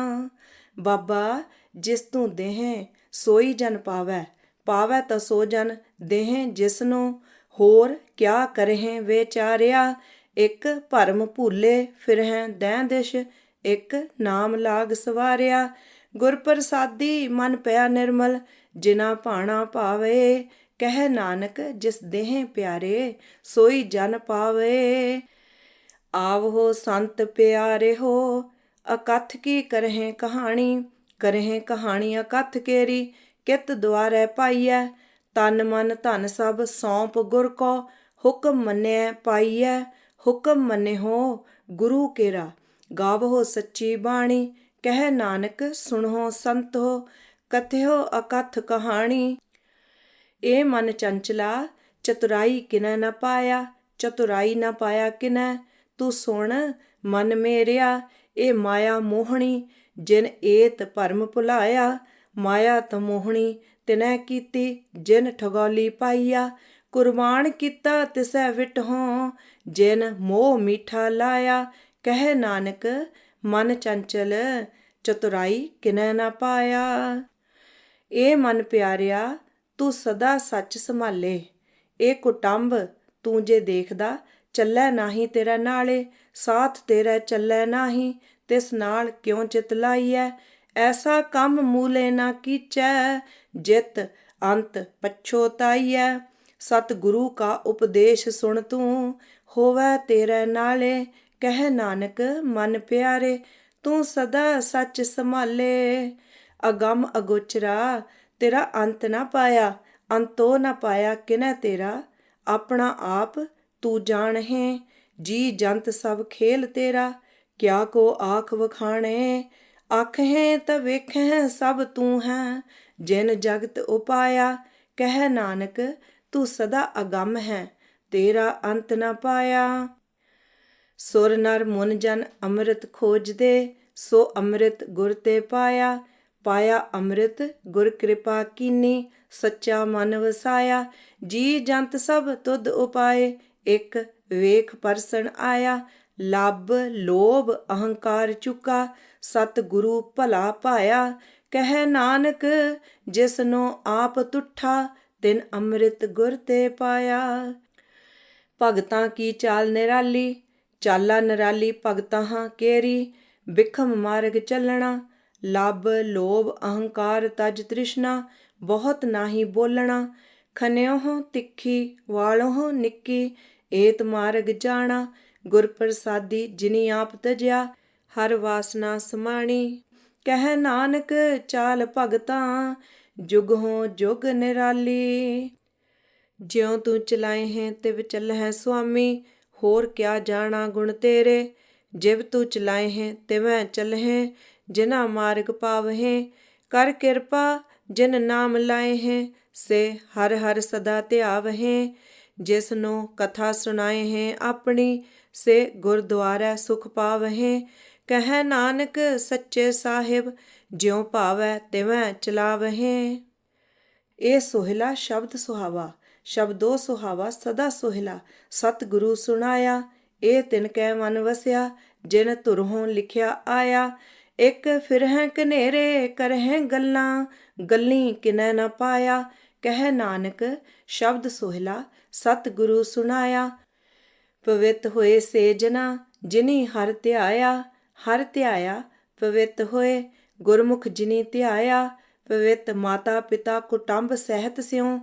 ਬਾਬਾ ਜਿਸ ਤੂੰ ਦੇਹ ਸੋਈ ਜਨ ਪਾਵੈ, ਪਾਵੈ ਤਾਂ ਸੋ ਜਨ ਦੇਹ ਜਿਸਨੂੰ। ਹੋਰ ਕਿਆ ਕਰਹਿ ਵਿਚਾਰਿਆ, ਇੱਕ ਭਰਮ ਭੂਲੇ ਫਿਰਹਿ ਦਹਿ ਦਿਸ਼। ਇੱਕ ਨਾਮ ਲਾਗ ਸਵਾਰਿਆ, ਗੁਰ ਪ੍ਰਸਾਦੀ ਮਨ ਪਿਆ ਨਿਰਮਲ। ਜਿਨਾ ਭਾਣਾ ਭਾਵੇ, ਕਹਿ ਨਾਨਕ ਜਿਸ ਦੇਹ ਪਿਆਰੇ। ਸੋਈ ਜਨ ਪਾਵੇ। ਆਵਹੋ ਸੰਤ ਪਿਆਰੇ ਹੋ, ਅਕਥ ਕੀ ਕਰਹਿ ਕਹਾਣੀ। ਕਰਹਿ ਕਹਾਣੀ ਅਕਥ ਕੇਰੀ, ਕਿਤ ਦੁਆਰੈ ਪਾਈਐ। ਤਨ ਮਨ ਧਨ ਸਭ ਸੌਂਪ ਗੁਰ ਕੋ, ਹੁਕਮ ਮੰਨਿਐ ਪਾਈਐ। ਹੁਕਮ ਮੰਨਿਓ ਗੁਰੂ ਕੇਰਾ, ਗਾਵਹੋ ਸੱਚੀ ਬਾਣੀ। ਕਹਿ ਨਾਨਕ ਸੁਣਹੁ ਸੰਤ ਹੋ, ਕਥਿਓ ਅਕਥ ਕਹਾਣੀ। ਏ ਮਨ ਚੰਚਲਾ ਚਤੁਰਾਈ ਕਿਨੈ ਨ ਪਾਇਆ, ਚਤੁਰਾਈ ਨ ਪਾਇਆ ਕਿਨੈ। ਤੂੰ ਸੁਣ ਮਨ ਮੇਰਿਆ, ਇਹ ਮਾਇਆ ਮੋਹਣੀ। ਜਿਨ ਏਤ ਭਰਮ ਭੁਲਾਇਆ, ਮਾਇਆ ਤਾਂ ਮੋਹਣੀ ਤਿਨੈ ਕੀਤੀ। ਜਿਨ ਠਗੌਲੀ ਪਾਈਆ, ਕੁਰਬਾਨ ਕੀਤਾ ਤਿਸੈ ਵਿਟਹੁ। ਜਿਨ ਮੋਹ ਮੀਠਾ ਲਾਇਆ, ਕਹਿ ਨਾਨਕ ਮਨ ਚੰਚਲ ਚਤੁਰਾਈ ਕਿਨੈ ਨ ਪਾਇਆ। ਏ ਮਨ ਪਿਆਰਿਆ ਤੂੰ ਸਦਾ ਸੱਚ ਸੰਭਾਲੇ। ਇਹ ਕੁਟੰਬ ਤੂੰ ਜੇ ਦੇਖਦਾ, ਚੱਲੈ ਨਾਹੀ ਤੇਰਾ ਨਾਲੇ। ਸਾਥ ਤੇਰਾ ਚੱਲੈ ਨਾਹੀ, ਤਿਸ ਨਾਲ ਕਿਉ ਚਿਤ ਲਾਈਐ। ਐਸਾ ਕੰਮ ਮੂਲੇ ਨਾ ਕੀਚੈ, ਜਿਤ ਅੰਤ ਪਛੋਤਾਈਐ। ਸਤ ਗੁਰੂ ਕਾ ਉਪਦੇਸ਼ ਸੁਣ ਤੂੰ, ਹੋਵੈ ਤੇਰੇ ਨਾਲੇ। ਕਹਿ ਨਾਨਕ ਮਨ ਪਿਆਰੇ, ਤੂੰ ਸਦਾ ਸੱਚ ਸੰਭਾਲੇ। ਅਗੰਮ ਅਗੋਚਰਾ ਤੇਰਾ ਅੰਤ ਨਾ ਪਾਇਆ, ਅੰਤੋ ਨਾ ਪਾਇਆ ਕਿਨੈ ਤੇਰਾ। ਆਪਣਾ ਆਪ ਤੂੰ ਜਾਣਹਿ, ਜੀ ਜੰਤ ਸਭ ਖੇਲ ਤੇਰਾ। ਕਿਆ ਕੋ ਆਖ ਵਖਾਣੇ, ਆਖਹਿ ਤਾਂ ਵੇਖਹਿ ਸਭ ਤੂੰ ਹੈ। ਜਿਨ ਜਗਤ ਉਪਾਇਆ, ਕਹਿ ਨਾਨਕ ਤੂੰ ਸਦਾ ਅਗੰਮ ਹੈ, ਤੇਰਾ ਅੰਤ ਨਾ ਪਾਇਆ। ਸੁਰ ਨਰ ਮੁਨ ਜਨ ਅੰਮ੍ਰਿਤ ਖੋਜਦੇ, ਸੋ ਅੰਮ੍ਰਿਤ ਗੁਰ ਤੇ ਪਾਇਆ। ਪਾਇਆ ਅੰਮ੍ਰਿਤ ਗੁਰ ਕਿਰਪਾ ਕੀਨੀ, ਸੱਚਾ ਮਨ ਵਸਾਇਆ। ਜੀ ਜੰਤ ਸਭ ਤੁਧ ਉਪਾਏ, ਇੱਕ ਵੇਖ ਪਰਸਨ ਆਇਆ। ਲੱਭ ਲੋਭ ਅਹੰਕਾਰ ਚੁਕਾ, ਸਤ ਗੁਰੂ ਭਲਾ ਪਾਇਆ। ਕਹਿ ਨਾਨਕ ਜਿਸਨੋ ਆਪ ਤੁਠਾ, ਤਿਨ ਅੰਮ੍ਰਿਤ ਗੁਰ ਤੇ ਪਾਇਆ। ਭਗਤਾਂ ਕੀ ਚਾਲ ਨਿਰਾਲੀ, ਚਾਲਾ ਨਿਰਾਲੀ ਭਗਤਾਂ ਹਾਂ ਕੇਰੀ। ਬਿਖਮ ਮਾਰਗ ਚੱਲਣਾ, ਲੱਭ ਲੋਭ ਅਹੰਕਾਰ ਤਜ ਤ੍ਰਿਸ਼ਨਾ। ਬਹੁਤ ਨਾਹੀ ਬੋਲਣਾ, ਖਨਿਓਹ ਤਿੱਖੀ ਵਾਲੋਹ ਨਿੱਕੀ। ਏਤ ਮਾਰਗ ਜਾਣਾ, ਗੁਰ ਪ੍ਰਸਾਦੀ ਜਿਨੀ ਆਪ ਤਜਿਆ। ਹਰ ਵਾਸਨਾ ਸਮਾਣੀ, ਕਹਿ ਨਾਨਕ ਚਾਲ ਭਗਤਾਂ। ਜੁਗਹੁ ਜੁਗ ਨਿਰਾਲੀ, ਜਿਉ ਤੂੰ ਚਲਾਏ ਹੈ ਤਿਵ ਚੱਲਹਿ ਸੁਆਮੀ। ਹੋਰ ਕਿਆ ਜਾਣਾ ਗੁਣ ਤੇਰੇ, ਜਿਵ ਤੂੰ ਚਲਾਏ ਹੈ ਤਿਵੈ ਚੱਲਹਿ। ਜਿਨਾ ਮਾਰਗ ਪਾਵਹਿ, ਕਰ ਕਿਰਪਾ ਜਿਨ ਨਾਮ ਲਾਏ ਹੈ। ਸੇ ਹਰ ਹਰ ਸਦਾ ਧਿਆਵਹਿ, ਜਿਸਨੂੰ ਕਥਾ ਸੁਣਾਏ ਹੈ ਆਪਣੀ। ਸੇ ਗੁਰਦੁਆਰੈ ਸੁਖ ਪਾਵਹਿ, ਕਹਿ ਨਾਨਕ ਸੱਚੇ ਸਾਹਿਬ। ਜਿਉ ਭਾਵੈ ਤਿਵੈ ਚਲਾਵਹਿ। ਇਹ ਸੋਹਿਲਾ ਸ਼ਬਦ ਸੁਹਾਵਾ, ਸ਼ਬਦੋ ਸੁਹਾਵਾ ਸਦਾ ਸੋਹਿਲਾ। ਸਤਿਗੁਰੂ ਸੁਣਾਇਆ, ਇਹ ਤਿਨ ਕੈ ਮਨ ਵਸਿਆ। ਜਿਨ ਧੁਰੋਂ ਲਿਖਿਆ ਆਇਆ, ਇੱਕ ਫਿਰਹਿ ਕਨੇਰੇ ਕਰਹਿ ਗੱਲਾਂ। ਗੱਲੀ ਕਿਨੈ ਨ ਪਾਇਆ, ਕਹਿ ਨਾਨਕ ਸ਼ਬਦ ਸੋਹਿਲਾ ਸਤਿਗੁਰੂ ਸੁਣਾਇਆ। ਪਵਿੱਤ ਹੋਏ ਸੇ ਜਨਾ, ਜਿਨੀ ਹਰਿ ਧਿਆਇਆ। ਹਰਿ ਧਿਆਇਆ ਪਵਿੱਤ ਹੋਏ, ਗੁਰਮੁਖ ਜਿਨੀ ਧਿਆਇਆ। ਪਵਿੱਤ ਮਾਤਾ ਪਿਤਾ ਕੁਟੰਬ ਸਹਿਤ ਸਿਉ,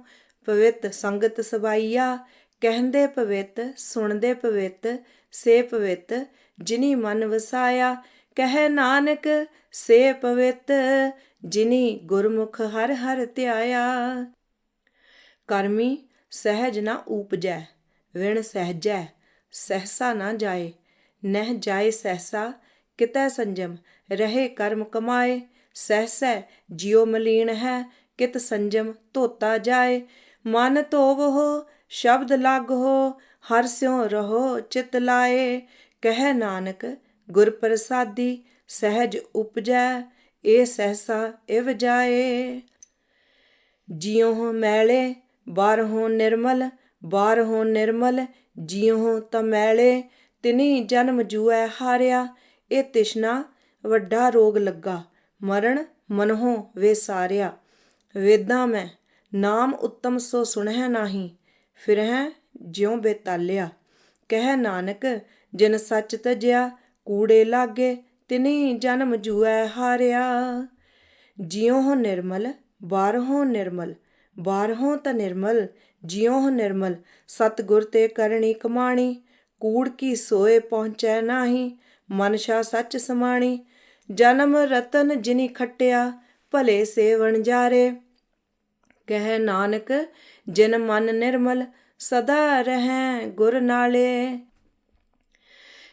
ਪਵਿੱਤ ਸੰਗਤ ਸਬਾਈਆ। ਕਹਿੰਦੇ ਪਵਿੱਤ ਸੁਣਦੇ ਪਵਿੱਤ, ਸੇ ਪਵਿੱਤ ਜਿਨੀ ਮਨ ਵਸਾਇਆ। ਕਹਿ ਨਾਨਕ ਸੇ ਪਵਿੱਤ, ਜਿਨੀ ਗੁਰਮੁਖ ਹਰਿ ਹਰਿ ਧਿਆਇਆ। ਕਰਮੀ ਸਹਿਜ ਨ ਊਪਜੈ, ਵਿਣ ਸਹਿਜੈ ਸਹਿਸਾ ਨ ਜਾਏ। ਨਹਿ ਜਾਏ ਸਹਿਸਾ ਕਿਤੈ ਸੰਜਮ, ਰਹੇ ਕਰਮ ਕਮਾਏ। ਸਹਿਸੈ ਜਿਉ ਮਲੀਨ ਹੈ, ਕਿਤ ਸੰਜਮ ਧੋਤਾ ਜਾਏ। ਮਨ ਧੋਵਹੁ ਸ਼ਬਦ ਲਾਗਹੁ, ਹਰਿ ਸਿਉ ਰਹੋ ਚਿਤ ਲਾਏ। ਕਹਿ ਨਾਨਕ ਗੁਰ ਪ੍ਰਸਾਦੀ ਸਹਿਜ ਉਪਜੈ, ਇਹ ਸਹਿਸਾ ਇਵ ਜਾਏ। ਜਿਉ ਮੈਲੇ ਬਾਹਰੋਂ ਨਿਰਮਲ, ਬਾਹਰੋਂ ਨਿਰਮਲ ਜਿਉ ਤਾਂ ਮੈਲੇ। ਤਿਨੀ ਜਨਮ ਜੂਐ ਹਾਰਿਆ, ਇਹ ਤਿਸ਼ਨਾ ਵੱਡਾ ਰੋਗ ਲੱਗਾ। ਮਰਨ ਮਨਹੁ ਵੇਸਾਰਿਆ। ਵੇਦਾਂ ਮੈਂ ਨਾਮ ਉੱਤਮ ਸੋ ਸੁਣਹਿ ਨਾਹੀ, ਫਿਰਹਿ ਜਿਉ ਬੇਤਾਲਿਆ। ਕਹਿ ਨਾਨਕ ਜਿਨ ਸੱਚ ਤਜਿਆ, ਕੂੜੇ ਲਾਗੇ ਤਿਨੀ ਜਨਮ ਜੂਐ ਹਾਰਿਆ। ਜਿਉ ਨਿਰਮਲ ਬਾਹਰੋਂ ਨਿਰਮਲ, ਬਾਹਰੋਂ ਤਾਂ ਨਿਰਮਲ ਜਿਉ ਨਿਰਮਲ। ਸਤਿਗੁਰ ਤੇ ਕਰਨੀ ਕਮਾਣੀ, ਕੂੜ ਕੀ ਸੋਏ ਪਹੁੰਚੈ ਨਾਹੀ। ਮਨਸ਼ਾ ਸੱਚ ਸਮਾਣੀ, ਜਨਮ ਰਤਨ ਜਿਨੀ ਖੱਟਿਆ। ਭਲੇ ਸੇ ਵਣਜਾਰੇ, ਕਹਿ ਨਾਨਕ ਜਿਨ ਮਨ ਨਿਰਮਲ। ਸਦਾ ਰਹੈ ਗੁਰ ਨਾਲੇ।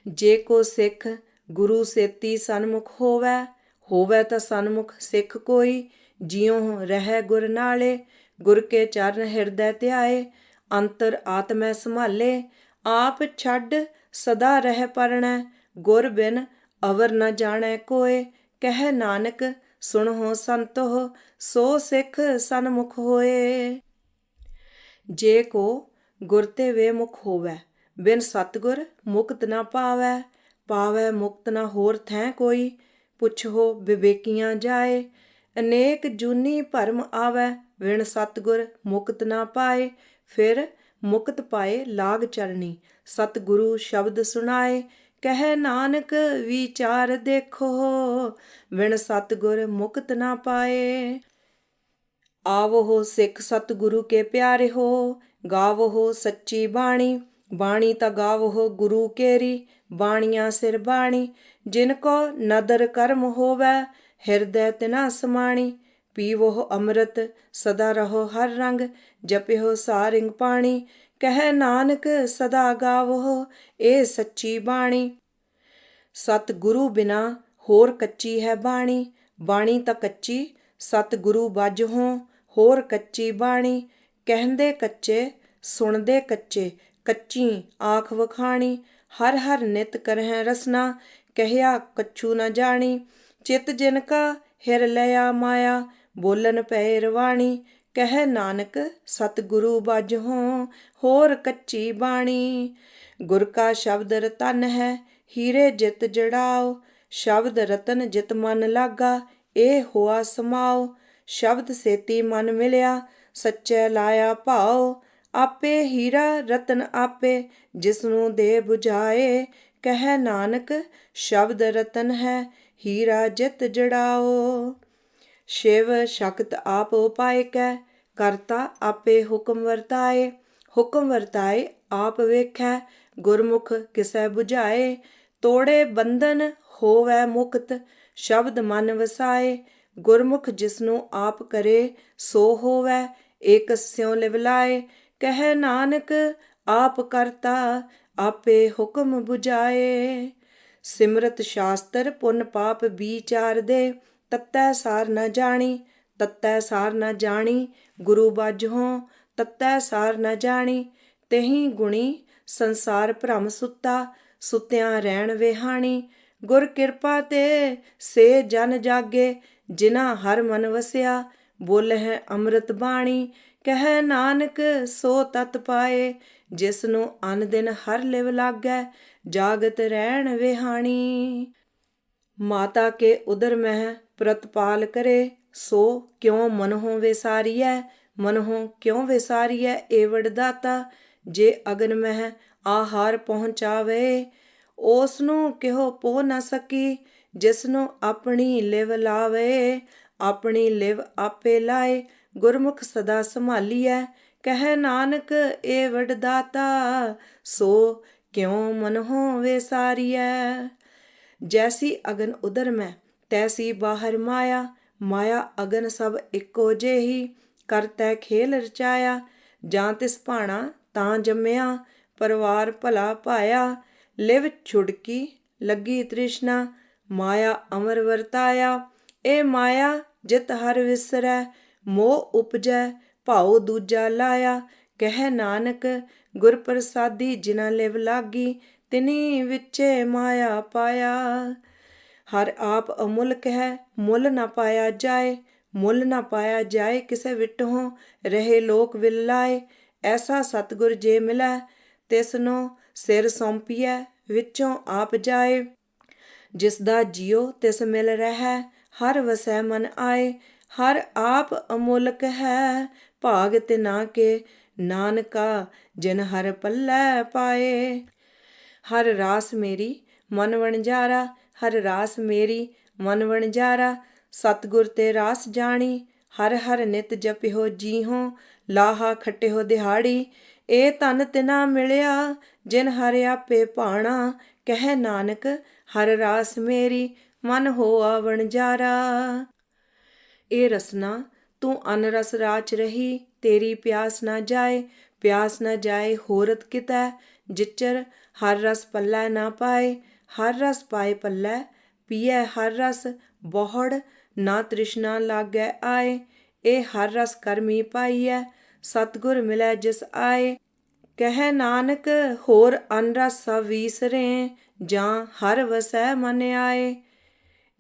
ਜੇ ਕੋ ਸਿੱਖ ਗੁਰੂ ਸੇਤੀ ਸਨਮੁਖ ਹੋਵੈ, ਹੋਵੈ ਤਾਂ ਸਨਮੁਖ ਸਿੱਖ ਕੋਈ। ਜਿਉ ਰਹਿ ਗੁਰ ਨਾਲੇ, ਗੁਰ ਕੇ ਚਰਨ ਹਿਰਦੈ ਧਿਆਏ। ਅੰਤਰ ਆਤਮੈ ਸੰਭਾਲੇ, ਆਪ ਛੱਡ ਸਦਾ ਰਹਿ ਪਰਣੈ। ਗੁਰ ਬਿਨ ਅਵਰ ਨ ਜਾਣੈ ਕੋਇ, ਕਹਿ ਨਾਨਕ ਸੁਣਹੁ ਸੰਤੋਹ। ਸੋ ਸਿੱਖ ਸਨਮੁਖ ਹੋਏ। ਜੇ ਕੋ ਗੁਰ ਤੇ ਵੇ ਮੁਖ ਹੋਵੈ, ਬਿਨ ਸਤਿਗੁਰ ਮੁਕਤ ਨ ਪਾਵੈ। ਪਾਵੈ ਮੁਕਤ ਨ ਹੋਰ ਥੈ ਕੋਈ, ਪੁੱਛੋ ਵਿਵੇਕੀਆਂ ਜਾਏ। ਅਨੇਕ ਜੂਨੀ ਭਰਮ ਆਵੈ, ਵਿਣ ਸਤਿਗੁਰ ਮੁਕਤ ਨ ਪਾਏ। ਫਿਰ ਮੁਕਤ ਪਾਏ ਲਾਗ ਚਰਣੀ, ਸਤਿਗੁਰੂ ਸ਼ਬਦ ਸੁਣਾਏ। ਕਹਿ ਨਾਨਕ ਵਿਚਾਰ ਦੇਖੋ, ਵਿਣ ਸਤਿਗੁਰ ਮੁਕਤ ਨ ਪਾਏ। ਆਵੋ ਸਿੱਖ ਸਤਿਗੁਰੂ ਕੇ ਪਿਆਰੇ ਹੋ, ਗਾਵੋ ਸੱਚੀ ਬਾਣੀ। ਬਾਣੀ ਤਾਂ ਗਾਵੋ ਗੁਰੂ ਕੇਰੀ, ਬਾਣੀਆਂ ਸਿਰ ਬਾਣੀ। ਜਿਨ ਕੋ ਨਦਰ ਕਰਮ ਹੋਵੈ, ਹਿਰਦੈ ਤਿਨਾ ਸਮਾਣੀ। ਪੀਵੋ ਅੰਮ੍ਰਿਤ ਸਦਾ ਰਹੋ ਹਰ ਰੰਗ, ਜਪਿਓ ਸਾਰਿੰਗ ਪਾਣੀ। ਕਹਿ ਨਾਨਕ ਸਦਾ ਗਾਵੋ ਇਹ ਸੱਚੀ ਬਾਣੀ। ਸਤਿਗੁਰੂ ਬਿਨਾ ਹੋਰ ਕੱਚੀ ਹੈ ਬਾਣੀ। ਬਾਣੀ ਤਾਂ ਕੱਚੀ ਸਤਿਗੁਰੂ ਬਾਝੋਂ, ਹੋਰ ਕੱਚੀ ਬਾਣੀ। ਕਹਿੰਦੇ ਕੱਚੇ ਸੁਣਦੇ ਕੱਚੇ, ਕੱਚੀ ਆਖ ਵਖਾਣੀ। ਹਰ ਹਰ ਨਿਤ ਕਰਹਿ ਰਸਨਾ, ਕਹਿਆ ਕਛੂ ਨ ਜਾਣੀ। ਚਿਤ ਜਿਨ ਕਾ ਹਿਰ ਲਿਆ ਮਾਇਆ, ਬੋਲਨ ਪਏ ਰਵਾਣੀ। ਕਹਿ ਨਾਨਕ ਸਤਿਗੁਰੂ ਬਾਝੋਂ, ਹੋਰ ਕੱਚੀ ਬਾਣੀ। ਗੁਰ ਕਾ ਸ਼ਬਦ ਰਤਨ ਹੈ, ਹੀਰੇ ਜਿਤ ਜੜਾਓ। ਸ਼ਬਦ ਰਤਨ ਜਿਤ ਮਨ ਲਾਗਾ, ਇਹ ਹੋਆ ਸਮਾਓ। ਸ਼ਬਦ ਸੇਤੀ ਮਨ ਮਿਲਿਆ, ਸੱਚੇ ਲਾਇਆ ਭਾਓ। ਆਪੇ ਹੀਰਾ ਰਤਨ ਆਪੇ, ਜਿਸਨੂੰ ਦੇ ਬੁਝਾਏ। ਕਹਿ ਨਾਨਕ ਸ਼ਬਦ ਰਤਨ ਹੈ, ਹੀਰਾ ਜਿਤ ਜੜਾਓ। ਸ਼ਿਵ ਸ਼ਕਤ ਆਪ ਉਪਾਇ ਕੈ, ਕਰਤਾ ਆਪੇ ਹੁਕਮ ਵਰਤਾਏ। ਹੁਕਮ ਵਰਤਾਏ ਆਪ ਵੇਖੈ, ਗੁਰਮੁਖ ਕਿਸੈ ਬੁਝਾਏ। ਤੋੜੇ ਬੰਧਨ ਹੋਵੈ ਮੁਕਤ, ਸ਼ਬਦ ਮਨ ਵਸਾਏ। ਗੁਰਮੁਖ ਜਿਸਨੂੰ ਆਪ ਕਰੇ, ਸੋ ਹੋਵੈ ਏਕ ਸਿਉ ਲਿਵ ਲਾਏ। ਕਹਿ ਨਾਨਕ ਆਪ ਕਰਤਾ, ਆਪੇ ਹੁਕਮ ਬੁਝਾਏ। ਸਿਮਰਤ ਸ਼ਾਸਤਰ ਪੁੰਨ ਪਾਪ ਵਿਚਾਰ ਦੇ, ਤਤੈ ਸਾਰ ਨ ਜਾਣੀ। ਤਤੈ ਸਾਰ ਨ ਜਾਣੀ ਗੁਰੂ ਬਾਝੋਂ, ਤਤੈ ਸਾਰ ਨ ਜਾਣੀ। ਤੇਹੀ ਗੁਣੀ ਸੰਸਾਰ ਭ੍ਰਮ ਸੁੱਤਾ, ਸੁੱਤਿਆਂ ਰਹਿਣ ਵਿਹਾਣੀ। ਗੁਰ ਕਿਰਪਾ ਤੇ ਸੇ ਜਨ ਜਾਗੇ, ਜਿਨਾ ਹਰ ਮਨ ਵਸਿਆ। ਬੋਲਹਿ ਅੰਮ੍ਰਿਤ ਬਾਣੀ, ਕਹਿ ਨਾਨਕ ਸੋ ਤਤ ਪਾਏ। ਜਿਸਨੂੰ ਅਨ ਦਿਨ ਹਰ ਲਿਵ ਲਾਗੈ, ਜਾਗਤ ਰਹਿਣ ਵਿਹਾਣੀ। ਮਾਤਾ ਕੇ ਉਦਰ ਮਹਿ ਪ੍ਰਤਪਾਲ ਕਰੇ, ਸੋ ਕਿਉ ਮਨਹੁ ਵਿਸਾਰੀਐ। ਮਨਹੁ ਕਿਉ ਵਿਸਾਰੀਐ ਏਵੜ ਦਾਤਾ। ਜੇ ਅਗਨ ਮਹਿ ਆਹਾਰ ਪਹੁੰਚਾਵੇ, ਓਸਨੂੰ ਕਿਹੋ ਪੋ ਨ ਸਕੀ। ਜਿਸਨੂੰ ਆਪਣੀ ਲਿਵ ਲਾਵੇ, ਆਪਣੀ ਲਿਵ ਆਪੇ ਲਾਏ। ਗੁਰਮੁਖ ਸਦਾ ਸੰਭਾਲੀਐ, ਕਹਿ ਨਾਨਕ ਏਵੜ ਦਾਤਾ। ਸੋ ਕਿਉ ਮਨਹੁ ਵਿਸਾਰੀਐ। ਜੈਸੀ ਅਗਨ ਉਦਰ ਮੈਂ, ਤੈਸੀ ਬਾਹਰ ਮਾਇਆ। ਮਾਇਆ ਅਗਨ ਸਭ ਇੱਕੋ ਜਿਹੀ, ਕਰਤੈ ਖੇਲ ਰਚਾਇਆ। ਜਾਂ ਤਿਸ ਭਾਣਾ ਤਾਂ ਜੰਮਿਆ, ਪਰਵਾਰ ਭਲਾ ਪਾਇਆ। ਲਿਵ ਛੁਡਕੀ ਲੱਗੀ ਤ੍ਰਿਸ਼ਨਾ, ਮਾਇਆ ਅਮਰ ਵਰਤਾਇਆ। ਇਹ ਮਾਇਆ ਜਿਤ ਹਰ ਵਿਸਰੈ, ਮੋਹ ਉਪਜੈ ਭਾਉ ਦੂਜਾ ਲਾਇਆ। ਕਹਿ ਨਾਨਕ ਗੁਰ ਪ੍ਰਸਾਦੀ, ਜਿਨਾ ਲਿਵ ਲਾਗੀ। ਤਿਨੀ ਵਿੱਚੇ ਮਾਇਆ ਪਾਇਆ। ਹਰ ਆਪ ਅਮੁੱਲਕ ਹੈ, ਮੁੱਲ ਨਾ ਪਾਇਆ ਜਾਏ। ਮੁੱਲ ਨਾ ਪਾਇਆ ਜਾਏ ਕਿਸੇ ਵਿਟਹੁ, ਰਹੇ ਲੋਕ ਵਿਲ ਲਾਏ। ਐਸਾ ਸਤਿਗੁਰ ਜੇ ਮਿਲੈ, ਤਿਸਨੂੰ ਸਿਰ ਸੌਂਪੀਐ, ਵਿੱਚੋਂ ਆਪ ਜਾਏ। ਜਿਸਦਾ ਜਿਉ ਤਿਸ ਮਿਲ ਰਹਿ, ਹਰ ਵਸੈ ਮਨ ਆਏ। ਹਰ ਆਪ ਅਮੁੱਲਕ ਹੈ, ਭਾਗ ਤਿਨਾ ਕੇ। ਨਾਨਕਾ ਜਿਨ ਹਰ ਪੱਲੇ ਪਾਏ। ਹਰ ਰਾਸ ਮੇਰੀ ਮਨ ਵਣਜਾਰਾ, ਹਰ ਰਾਸ ਮੇਰੀ ਮਨ ਵਣਜਾਰਾ। ਸਤਿਗੁਰ ਤੇ ਰਾਸ ਜਾਣੀ, ਹਰ ਹਰ ਨਿਤ ਜਪਿਓ ਜੀਹੋ। ਲਾਹਾ ਖਟਿਓ ਦਿਹਾੜੀ, ਇਹ ਧਨ ਤਿਨਾ ਮਿਲਿਆ, ਜਿਨ ਹਰ ਆਪੇ ਭਾਣਾ। ਕਹਿ ਨਾਨਕ ਹਰ ਰਾਸ ਮੇਰੀ, ਮਨ ਹੋਆ ਵਣਜਾਰਾ। ਇਹ ਰਸਨਾ ਤੂੰ ਅਨ ਰਸ ਰਾਚ ਰਹੀ, ਤੇਰੀ ਪਿਆਸ ਨਾ ਜਾਏ। ਪਿਆਸ ਨਾ ਜਾਏ ਹੋਰਤ ਕਿਤੈ, ਜਿਚਰ ਹਰ ਰਸ ਪੱਲੇ ਨਾ ਪਾਏ। ਹਰ ਰਸ ਪਾਏ ਪੱਲੇ, ਪੀਐ ਹਰ ਰਸ ਬਹੁੜ, ਨਾ ਤ੍ਰਿਸ਼ਨਾ ਲਾਗੈ ਆਏ। ਇਹ ਹਰ ਰਸ ਕਰਮੀ ਪਾਈਐ, ਸਤਿਗੁਰ ਮਿਲੈ ਜਿਸ ਆਏ। ਕਹਿ ਨਾਨਕ ਹੋਰ ਅਨ ਰਸ ਸਭ ਵੀਸਰੇ, ਜਾਂ ਹਰ ਵਸੈ ਮਨ ਆਏ।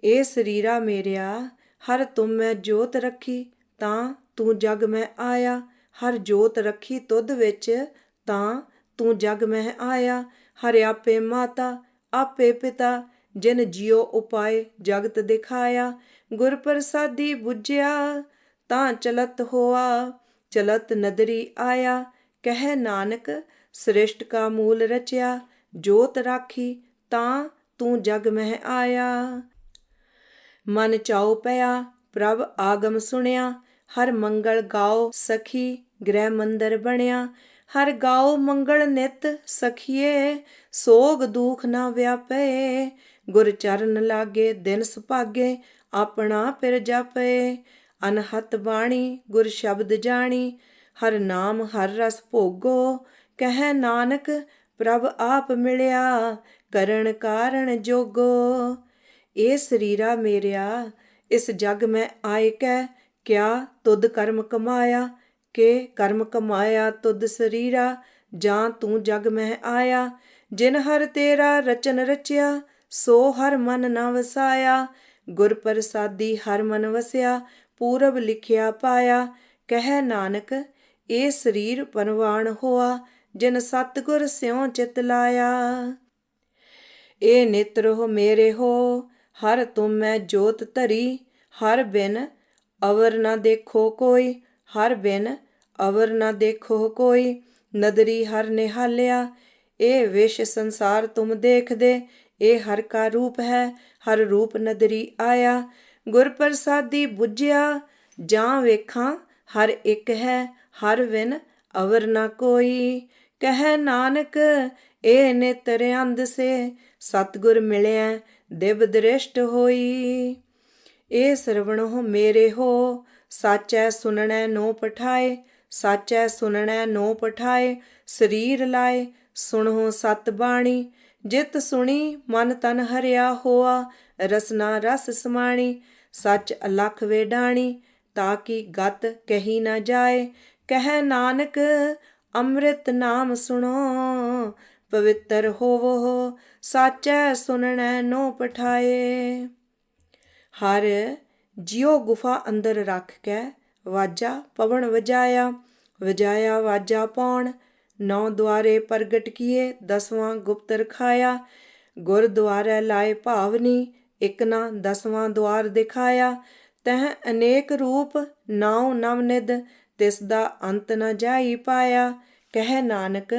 ਇਹ ਸਰੀਰਾ ਮੇਰਿਆ ਹਰ ਤੁਮ ਮੈਂ ਜੋਤ ਰੱਖੀ, ਤਾਂ ਤੂੰ ਜਗ ਮੈਂ ਆਇਆ। ਹਰ ਜੋਤ ਰੱਖੀ ਤੁਧ ਵਿੱਚ, ਤਾਂ ਤੂੰ ਜਗ ਮੈਂ ਆਇਆ। ਹਰ ਆਪੇ ਮਾਤਾ ਆਪੇ ਪਿਤਾ, ਜਿਨ ਜਿਉ ਉਪਾਏ ਜਗਤ ਦਿਖਾਇਆ। ਗੁਰ ਪ੍ਰਸਾਦੀ ਬੁਝਿਆ, ਤਾਂ ਚਲਤ ਹੋਆ, ਚਲਤ ਨਦਰੀ ਆਇਆ। ਕਹਿ ਨਾਨਕ ਸ੍ਰਿਸ਼ਟ ਕਾ ਮੂਲ ਰਚਿਆ, ਜੋਤ ਰਾਖੀ ਤਾਂ ਤੂੰ ਜਗ ਮਹਿ ਆਇਆ। ਮਨ ਚਾਉ ਪਿਆ ਪ੍ਰਭ ਆਗਮ ਸੁਣਿਆ, ਹਰ ਮੰਗਲ ਗਾਓ ਸਖੀ ਗ੍ਰਹਿ ਮੰਦਰ ਬਣਿਆ। ਹਰ ਗਾਓ ਮੰਗਲ ਨਿਤ ਸਖੀਏ, ਸੋਗ ਦੁਖ ਨਾ ਵਿਆਪੇ। ਗੁਰ ਚਰਨ ਲਾਗੇ ਦਿਨ ਸੁਭਾਗੇ, ਆਪਣਾ ਪਿਰ ਜਾਪੇ। ਅਨਹਤ ਬਾਣੀ ਗੁਰ ਸ਼ਬਦ ਜਾਣੀ, ਹਰ ਨਾਮ ਹਰ ਰਸ ਭੋਗੋ। ਕਹਿ ਨਾਨਕ ਪ੍ਰਭ ਆਪ ਮਿਲਿਆ, ਕਰਨ ਕਾਰਣ ਜੋਗੋ। ਇਹ ਸਰੀਰਾ ਮੇਰਿਆ ਇਸ ਜਗ ਮੈਂ ਆਏ ਕੈ, ਕਿਆ ਤੁਧ ਕਰਮ ਕਮਾਇਆ। ਕਿ ਕਰਮ ਕਮਾਇਆ ਤੁਧ ਸਰੀਰਾ, ਜਾਂ ਤੂੰ ਜਗ ਮਹਿ ਆਇਆ। ਜਿਨ ਹਰ ਤੇਰਾ ਰਚਨ ਰਚਿਆ, ਸੋ ਹਰ ਮਨ ਨਾ ਵਸਾਇਆ। ਗੁਰ ਪ੍ਰਸਾਦੀ ਹਰ ਮਨ ਵਸਿਆ, ਪੂਰਬ ਲਿਖਿਆ ਪਾਇਆ। ਕਹਿ ਨਾਨਕ ਇਹ ਸਰੀਰ ਪਰਵਾਨ ਹੋਆ, ਜਿਨ ਸਤਿਗੁਰ ਸਿਉ ਚਿਤ ਲਾਇਆ। ਇਹ ਨੇਤਰ ਹੋ ਮੇਰੇ ਹੋ, ਹਰ ਤੁਮੈ ਜੋਤ ਧਰੀ। ਹਰ ਬਿਨ ਅਵਰ ਨਾ ਦੇਖੋ ਕੋਈ, ਹਰ ਬਿਨ ਅਵਰ ਨਾ ਦੇਖੋ ਕੋਈ। ਨਦਰੀ ਹਰ ਨਿਹਾਲਿਆ, ਇਹ ਵਿਸ਼ ਸੰਸਾਰ ਤੁਮ ਦੇਖਦੇ। ਇਹ ਹਰ ਕਾ ਰੂਪ ਹੈ, ਹਰ ਰੂਪ ਨਦਰੀ ਆਇਆ। ਗੁਰ ਪ੍ਰਸਾਦੀ ਬੁੱਝਿਆ, ਜਾਂ ਵੇਖਾਂ ਹਰ ਇੱਕ ਹੈ, ਹਰ ਬਿਨ ਅਵਰ ਨਾ ਕੋਈ। ਕਹਿ ਨਾਨਕ ਇਹ ਨੇਤਰ ਅੰਧ ਸੇ, ਸਤਿਗੁਰ ਮਿਲਿਆ ਦਿਵ ਦ੍ਰਿਸ਼ਟ ਹੋਈ। ਇਹ ਸਰਵਣੋ ਮੇਰੇ ਹੋ, ਸਾਚੈ ਸੁਣਨੈ ਨੋ ਪਠਾਏ। ਸਾਚੈ ਸੁਣਨੈ ਨੋ ਪਠਾਏ, ਸਰੀਰ ਲਾਏ ਸੁਣੋ ਸਤ ਬਾਣੀ। ਜਿਤ ਸੁਣੀ ਮਨ ਤਨ ਹਰਿਆ ਹੋਆ, ਰਸਨਾ ਰਸ ਸਮਾਣੀ। ਸੱਚ ਅਲਖ ਵੇਡਾਣੀ, ਤਾਂ ਕਿ ਗਤ ਕਹੀ ਨਾ ਜਾਏ। ਕਹਿ ਨਾਨਕ ਅੰਮ੍ਰਿਤ ਨਾਮ ਸੁਣੋ, ਪਵਿੱਤਰ ਹੋਵੋ ਸਾਚੈ ਸੁਣਨੈ ਨੋ ਪਠਾਏ। ਹਰ ਜਿਉ ਗੁਫਾ ਅੰਦਰ ਰੱਖ ਕੇ ਵਾਜਾ ਪਵਨ ਵਜਾਇਆ। ਵਜਾਇਆ ਵਾਜਾ ਪੌਣ, 9 ਦੁਆਰੇ ਪ੍ਰਗਟ ਕੀਏ, 10ਵਾਂ ਗੁਪਤ ਰਖਾਇਆ। ਗੁਰਦੁਆਰੇ ਲਾਏ ਭਾਵਨੀ, ਇਕ ਨਾ 10ਵਾਂ ਦੁਆਰ ਦਿਖਾਇਆ। ਤਹ ਅਨੇਕ ਰੂਪ 9 ਨਵਨਿਧ, ਤਿਸ ਦਾ ਅੰਤ ਨ ਜਾਈ ਪਾਇਆ। ਕਹਿ ਨਾਨਕ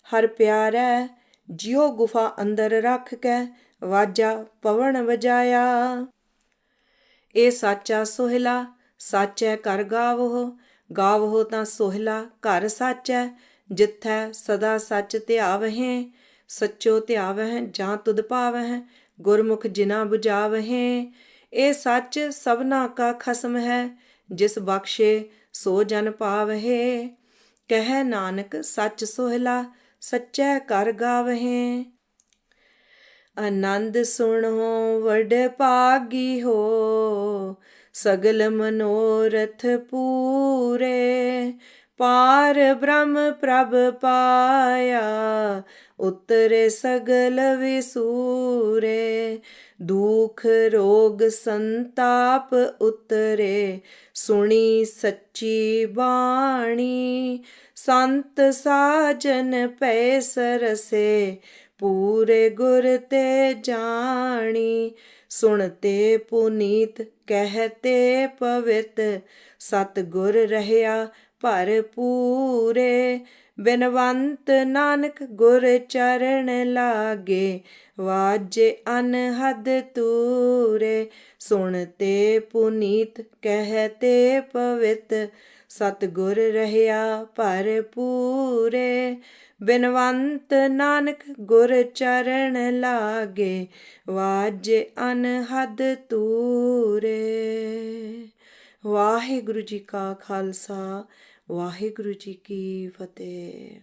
ਹਰ ਪਿਆਰੈ, ਜਿਉ ਗੁਫਾ ਅੰਦਰ ਰੱਖ ਕੇ ਵਾਜਾ ਪਵਨ ਵਜਾਇਆ। ਇਹ ਸਾਚਾ ਸੋਹਿਲਾ, ਸਾਚੈ ਘਰ ਗਾਵੋ। ਗਾਵੋ ਤਾਂ ਸੋਹਿਲਾ ਘਰ ਸਾਚੈ, ਜਿੱਥੈ ਸਦਾ ਸੱਚ ਧਿਆਵਹਿ। ਸੱਚੋ ਧਿਆਵਹਿ ਜਾਂ ਤੁਧ ਭਾਵਹਿ, ਗੁਰਮੁਖ ਜਿਨਾ ਬੁਝਾਵਹਿ। ਇਹ ਸੱਚ ਸਭਨਾ ਕਾ ਖਸਮ ਹੈ, ਜਿਸ ਬਖਸ਼ੇ ਸੋ ਜਨ ਪਾਵਹਿ। ਕਹਿ ਨਾਨਕ ਸੱਚ ਸੋਹਿਲਾ, ਸੱਚੈ ਘਰ ਗਾਵਹਿ। ਆਨੰਦ ਸੁਣੋ ਵਡ ਭਾਗੀ ਹੋ, ਸਗਲ ਮਨੋਰਥ ਪੂਰੇ। ਪਾਰ ਬ੍ਰਹਮ ਪ੍ਰਭ ਪਾਇਆ, ਉਤਰੇ ਸਗਲ ਵਿਸੂਰੇ। ਦੁਖ ਰੋਗ ਸੰਤਾਪ ਉਤਰੇ, ਸੁਣੀ ਸੱਚੀ ਬਾਣੀ। ਸੰਤ ਸਾਜਨ ਪੈ ਸਰਸੇ, ਪੂਰੇ ਗੁਰ ਤੇ ਜਾਣੀ। ਸੁਣਤੇ ਪੁਨੀਤ ਕਹਿਤੇ ਪਵਿੱਤ, ਸਤਿਗੁਰ ਰਹਿਆ ਭਰਪੂਰੇ। ਬਿਨਵੰਤ ਨਾਨਕ ਗੁਰ ਚਰਨ ਲਾਗੇ, ਵਾਜੇ ਅਨਹਦ ਤੂਰੇ। ਸੁਣਤੇ ਪੁਨੀਤ ਕਹਿਤੇ ਪਵਿੱਤ, ਸਤਿਗੁਰ ਰਹਿਆ ਭਰਪੂਰੇ। ਬਿਨਵੰਤ ਨਾਨਕ ਗੁਰ ਚਰਨ ਲਾਗੇ, ਵਾਜੇ ਅਨਹਦ ਤੂਰੇ। ਵਾਹਿਗੁਰੂ ਜੀ ਕਾ ਖਾਲਸਾ, ਵਾਹਿਗੁਰੂ ਜੀ ਕੀ ਫਤਿਹ।